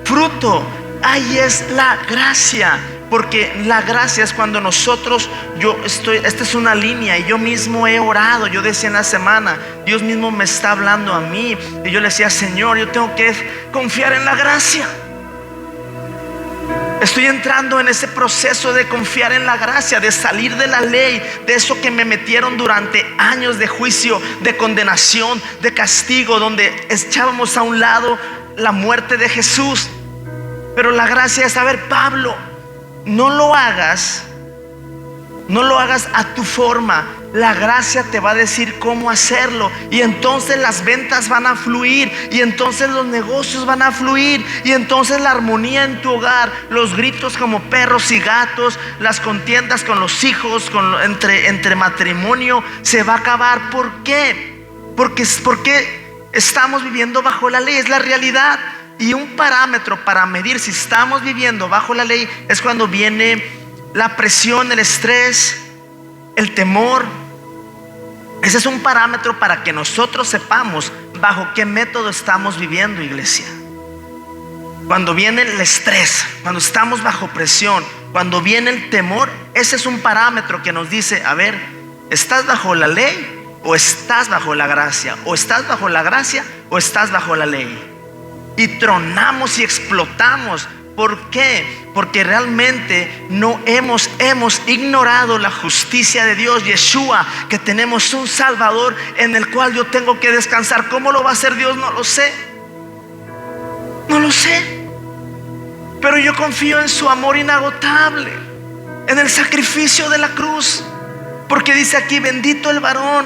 fruto. Ahí es la gracia. Porque la gracia es cuando nosotros, esta es una línea, y yo mismo he orado. Yo decía en la semana, Dios mismo me está hablando a mí, y yo le decía: Señor, yo tengo que confiar en la gracia. Estoy entrando en ese proceso de confiar en la gracia, de salir de la ley, de eso que me metieron durante años de juicio, de condenación, de castigo, donde echábamos a un lado la muerte de Jesús. Pero la gracia es: a ver, Pablo, no lo hagas a tu forma. La gracia te va a decir cómo hacerlo. Y entonces las ventas van a fluir. Y entonces los negocios van a fluir. Y entonces la armonía en tu hogar, los gritos como perros y gatos, las contiendas con los hijos, entre matrimonio, se va a acabar. ¿Por qué? Porque estamos viviendo bajo la ley. Es la realidad. Y un parámetro para medir si estamos viviendo bajo la ley es cuando viene la presión, el estrés, el temor. Ese es un parámetro para que nosotros sepamos bajo qué método estamos viviendo, iglesia. Cuando viene el estrés, cuando estamos bajo presión, cuando viene el temor, ese es un parámetro que nos dice: a ver, ¿estás bajo la ley o estás bajo la gracia? ¿O estás bajo la gracia o estás bajo la ley? Y tronamos y explotamos. ¿Por qué? Porque realmente no hemos ignorado la justicia de Dios, Yeshua, que tenemos un Salvador en el cual yo tengo que descansar. ¿Cómo lo va a hacer Dios? No lo sé. No lo sé. Pero yo confío en su amor inagotable, en el sacrificio de la cruz. Porque dice aquí: bendito el varón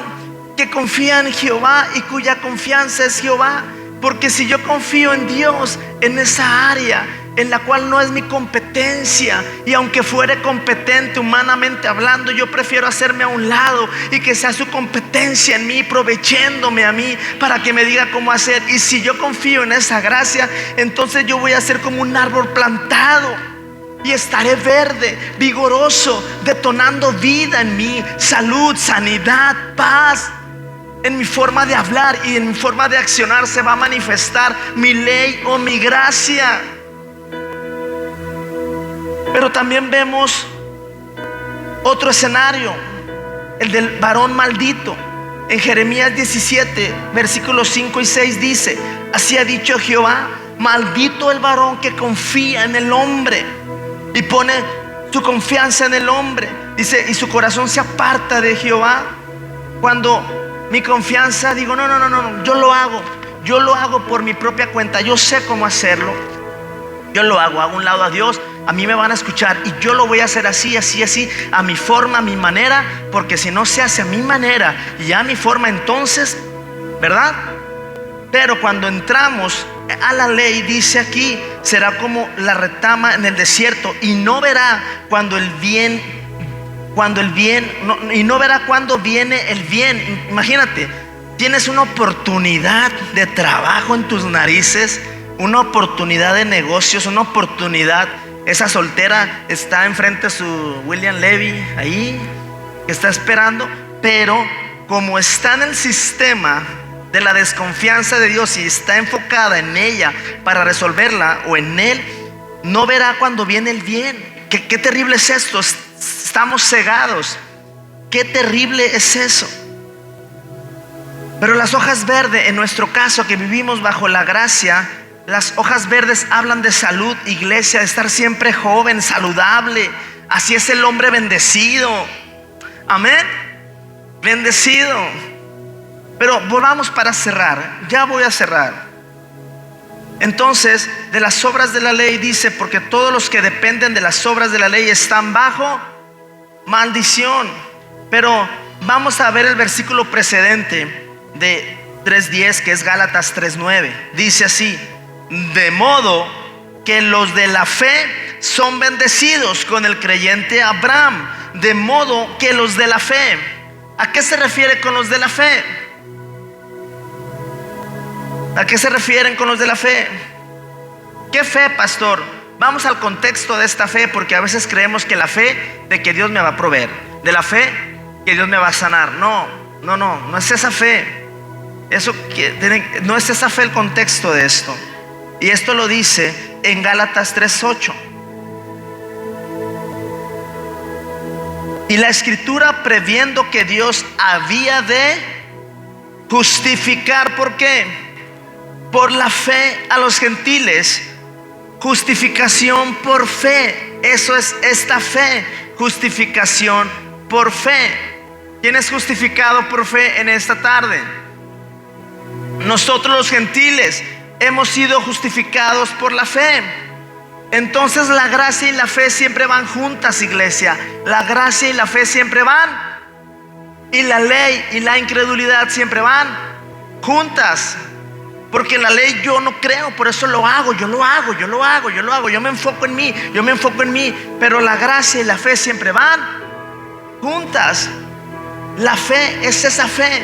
que confía en Jehová y cuya confianza es Jehová. Porque si yo confío en Dios, en esa área en la cual no es mi competencia, y aunque fuere competente humanamente hablando, yo prefiero hacerme a un lado y que sea su competencia en mí, proveyéndome a mí para que me diga cómo hacer. Y si yo confío en esa gracia, entonces yo voy a ser como un árbol plantado y estaré verde, vigoroso, detonando vida en mí, salud, sanidad, paz. En mi forma de hablar y en mi forma de accionar se va a manifestar mi ley o mi gracia. Pero también vemos otro escenario, el del varón maldito. En Jeremías 17, versículos 5 y 6 dice: así ha dicho Jehová: maldito el varón que confía en el hombre y pone su confianza en el hombre. Dice: y su corazón se aparta de Jehová. Cuando mi confianza, digo, no, yo lo hago por mi propia cuenta, yo sé cómo hacerlo, yo lo hago a un lado a Dios, a mí me van a escuchar y yo lo voy a hacer así, a mi forma, a mi manera. Porque si no se hace a mi manera y a mi forma, entonces, ¿verdad? Pero cuando entramos a la ley, dice aquí: será como la retama en el desierto, y no verá cuando y no verá cuando viene el bien. Imagínate, tienes una oportunidad de trabajo en tus narices, una oportunidad de negocios, una oportunidad. Esa soltera está enfrente de su William Levy ahí, que está esperando. Pero como está en el sistema de la desconfianza de Dios y está enfocada en ella para resolverla, o en él, no verá cuando viene el bien. Qué terrible es esto. Estamos cegados. Qué terrible es eso. Pero las hojas verdes, en nuestro caso que vivimos bajo la gracia, las hojas verdes hablan de salud, iglesia, de estar siempre joven, saludable. Así es el hombre bendecido. Amén. Bendecido. Pero volvamos para cerrar. Ya voy a cerrar. Entonces, de las obras de la ley dice, porque todos los que dependen de las obras de la ley están bajo maldición. Pero vamos a ver el versículo precedente de 3:10, que es Gálatas 3:9. Dice así: de modo que los de la fe son bendecidos con el creyente Abraham. De modo que los de la fe. ¿A qué se refiere con los de la fe? ¿A qué se refieren con los de la fe? ¿Qué fe, pastor? Vamos al contexto de esta fe, porque a veces creemos que la fe de que Dios me va a proveer, de la fe que Dios me va a sanar. No es esa fe. No es esa fe el contexto de esto. Y esto lo dice en Gálatas 3:8. Y la escritura, previendo que Dios había de justificar, ¿por qué? Por la fe a los gentiles. Justificación por fe. Eso es esta fe. Justificación por fe. ¿Quién es justificado por fe en esta tarde? Nosotros los gentiles hemos sido justificados por la fe. Entonces la gracia y la fe siempre van juntas, iglesia. La gracia y la fe siempre van. Y la ley y la incredulidad siempre van juntas. Porque la ley yo no creo, por eso lo hago. Yo me enfoco en mí. Pero la gracia y la fe siempre van juntas. La fe es esa fe.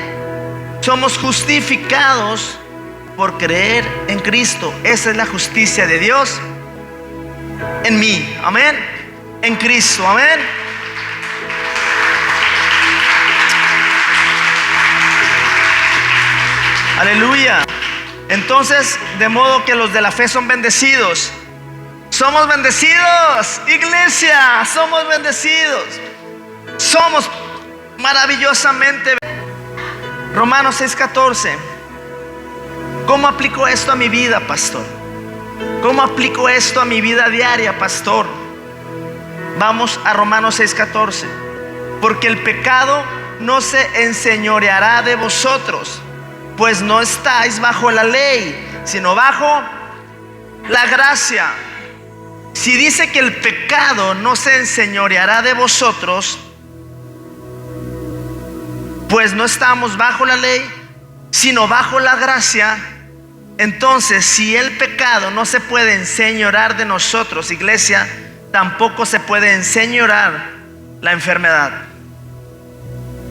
Somos justificados por creer en Cristo. Esa es la justicia de Dios en mí. Amén. En Cristo. Amén. Aleluya. Entonces, de modo que los de la fe son bendecidos. Somos bendecidos, iglesia. Somos bendecidos. Somos maravillosamente. Romanos 6:14. ¿Cómo aplico esto a mi vida, pastor? ¿Cómo aplico esto a mi vida diaria, pastor? Vamos a Romanos 6:14. Porque el pecado no se enseñoreará de vosotros, pues no estáis bajo la ley, sino bajo la gracia. Si dice que el pecado no se enseñoreará de vosotros, pues no estamos bajo la ley, sino bajo la gracia. Entonces, si el pecado no se puede enseñorear de nosotros, iglesia, tampoco se puede enseñorear la enfermedad.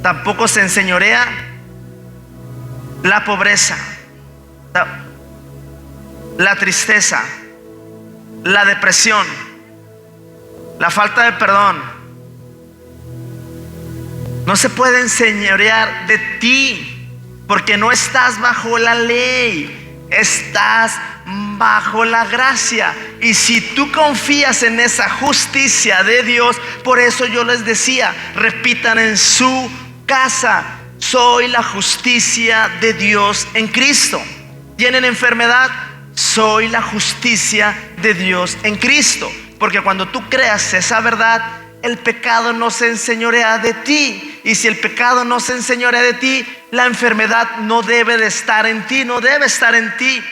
Tampoco se enseñorea la pobreza, la tristeza, la depresión, la falta de perdón. No se puede enseñorear de ti, porque no estás bajo la ley, estás bajo la gracia. Y si tú confías en esa justicia de Dios, por eso yo les decía, repitan en su casa: soy la justicia de Dios en Cristo. ¿Tienen enfermedad? Soy la justicia de Dios en Cristo. Porque cuando tú creas esa verdad, el pecado no se enseñorea de ti. Y si el pecado no se enseñorea de ti, la enfermedad no debe de estar en ti, no debe estar en ti.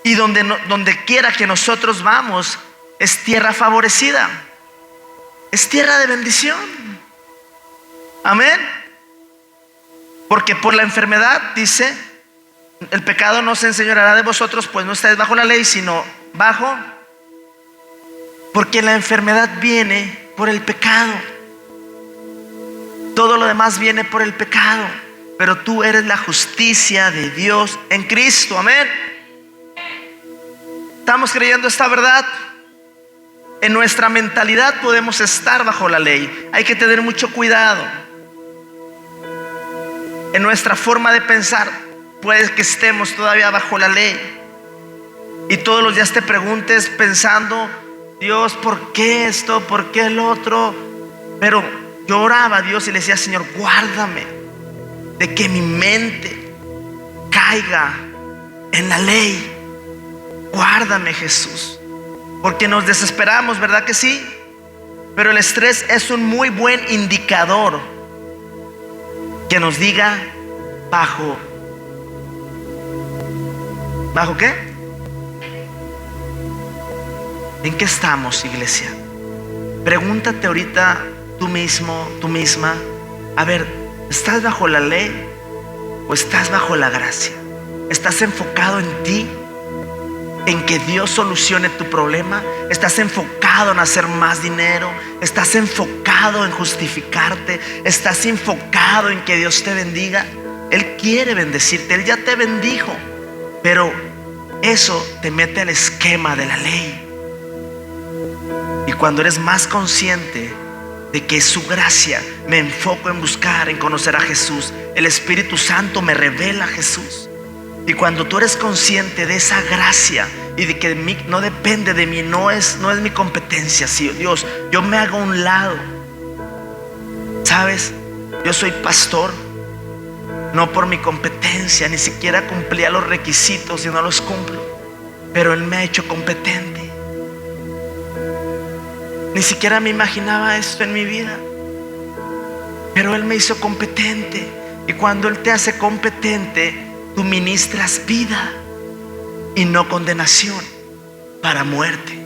Y donde quiera que nosotros vamos, es tierra favorecida, es tierra de bendición. Amén. Porque por la enfermedad, dice, el pecado no se enseñoreará de vosotros, pues no estáis bajo la ley, sino bajo. Porque la enfermedad viene por el pecado. Todo lo demás viene por el pecado. Pero tú eres la justicia de Dios en Cristo. Amén. ¿Estamos creyendo esta verdad? En nuestra mentalidad podemos estar bajo la ley. Hay que tener mucho cuidado. En nuestra forma de pensar, puede que estemos todavía bajo la ley. Y todos los días te preguntes pensando: Dios, ¿por qué esto? ¿Por qué el otro? Pero yo oraba a Dios y le decía: Señor, guárdame de que mi mente caiga en la ley. Guárdame, Jesús. Porque nos desesperamos, ¿verdad que sí? Pero el estrés es un muy buen indicador que nos diga ¿bajo qué? ¿En qué estamos, iglesia? Pregúntate ahorita tú mismo, tú misma. A ver, ¿estás bajo la ley o estás bajo la gracia? ¿Estás enfocado en ti, en que Dios solucione tu problema? ¿Estás enfocado en hacer más dinero? ¿Estás enfocado en justificarte? ¿Estás enfocado en que Dios te bendiga? Él quiere bendecirte, Él ya te bendijo, pero eso te mete al esquema de la ley. Y cuando eres más consciente de que es su gracia, me enfoco en buscar, en conocer a Jesús, el Espíritu Santo me revela a Jesús. Y cuando tú eres consciente de esa gracia y de que no depende de mí, no es mi competencia, sí, Dios, yo me hago a un lado. ¿Sabes? Yo soy pastor, no por mi competencia, ni siquiera cumplía los requisitos y no los cumplo, pero Él me ha hecho competente. Ni siquiera me imaginaba esto en mi vida, pero Él me hizo competente. Y cuando Él te hace competente, tú ministras vida y no condenación para muerte.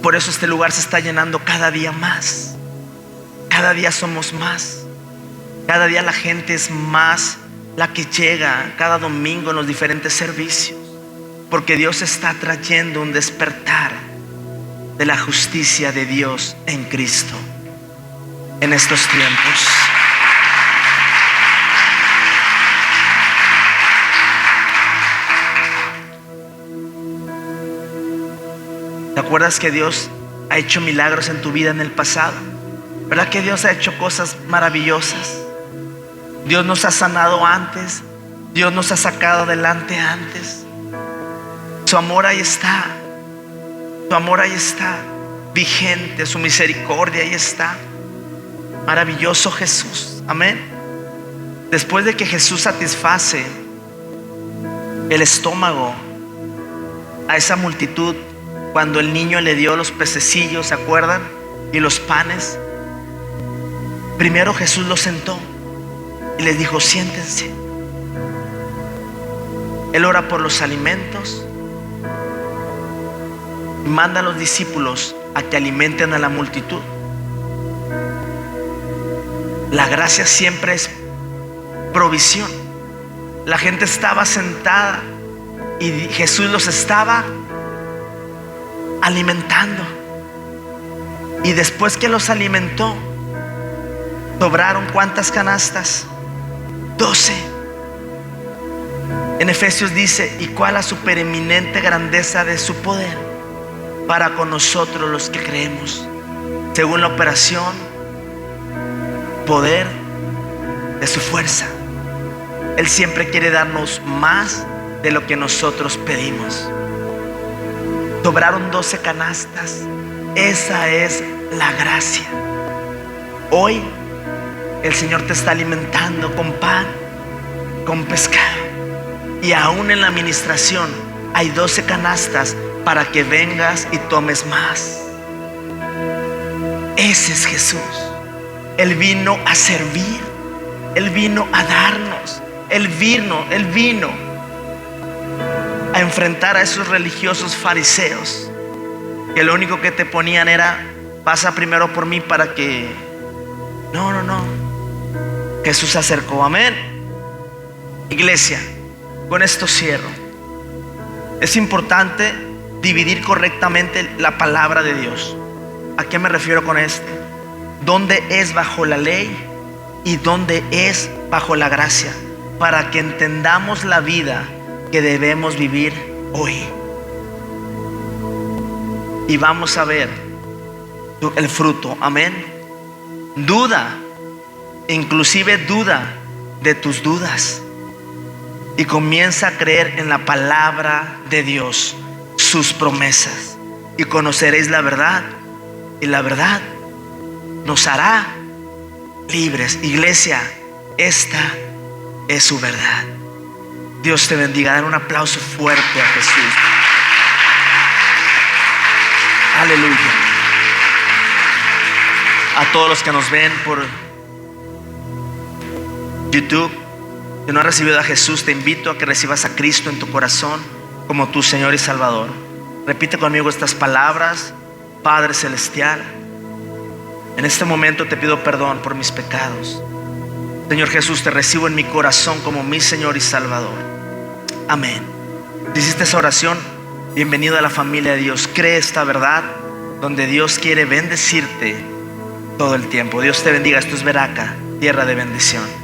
Por eso este lugar se está llenando cada día más. Cada día somos más. Cada día la gente es más la que llega cada domingo en los diferentes servicios. Porque Dios está trayendo un despertar de la justicia de Dios en Cristo en estos tiempos. ¿Te acuerdas que Dios ha hecho milagros en tu vida en el pasado? ¿Verdad que Dios ha hecho cosas maravillosas? Dios nos ha sanado antes. Dios nos ha sacado adelante antes. Su amor ahí está. Su amor ahí está, vigente. Su misericordia ahí está. Maravilloso Jesús. Amén. Después de que Jesús satisface el estómago a esa multitud, cuando el niño le dio los pececillos, ¿se acuerdan? Y los panes. Primero Jesús los sentó y les dijo: siéntense. Él ora por los alimentos y manda a los discípulos a que alimenten a la multitud. La gracia siempre es provisión. La gente estaba sentada y Jesús los estaba alimentando. Y después que los alimentó, sobraron ¿cuántas canastas? 12. En Efesios dice: y cuál la supereminente grandeza de su poder para con nosotros los que creemos, según la operación, poder de su fuerza. Él siempre quiere darnos más de lo que nosotros pedimos. Sobraron 12 canastas. Esa es la gracia. Hoy el Señor te está alimentando con pan, con pescado. Y aún en la administración hay 12 canastas para que vengas y tomes más. Ese es Jesús. Él vino a servir. Él vino a darnos. Él vino a enfrentar a esos religiosos fariseos que lo único que te ponían era: pasa primero por mí para que... No. Jesús se acercó. Amén. Iglesia, con esto cierro. Es importante dividir correctamente la palabra de Dios. ¿A qué me refiero con esto? ¿Dónde es bajo la ley y dónde es bajo la gracia? Para que entendamos la vida que debemos vivir hoy. Y vamos a ver el fruto. Amén. Duda, inclusive duda de tus dudas, y comienza a creer en la palabra de Dios, sus promesas. y conoceréis la verdad, y la verdad nos hará libres. Iglesia, esta es su verdad. Dios te bendiga. Dan un aplauso fuerte a Jesús. Aleluya. A todos los que nos ven por YouTube, si no has recibido a Jesús, te invito a que recibas a Cristo en tu corazón como tu Señor y Salvador. Repite conmigo estas palabras. Padre Celestial, en este momento te pido perdón por mis pecados. Señor Jesús, te recibo en mi corazón como mi Señor y Salvador. Amén. Si hiciste esa oración, bienvenido a la familia de Dios. Cree esta verdad, donde Dios quiere bendecirte todo el tiempo. Dios te bendiga. Esto es Veraca, tierra de bendición.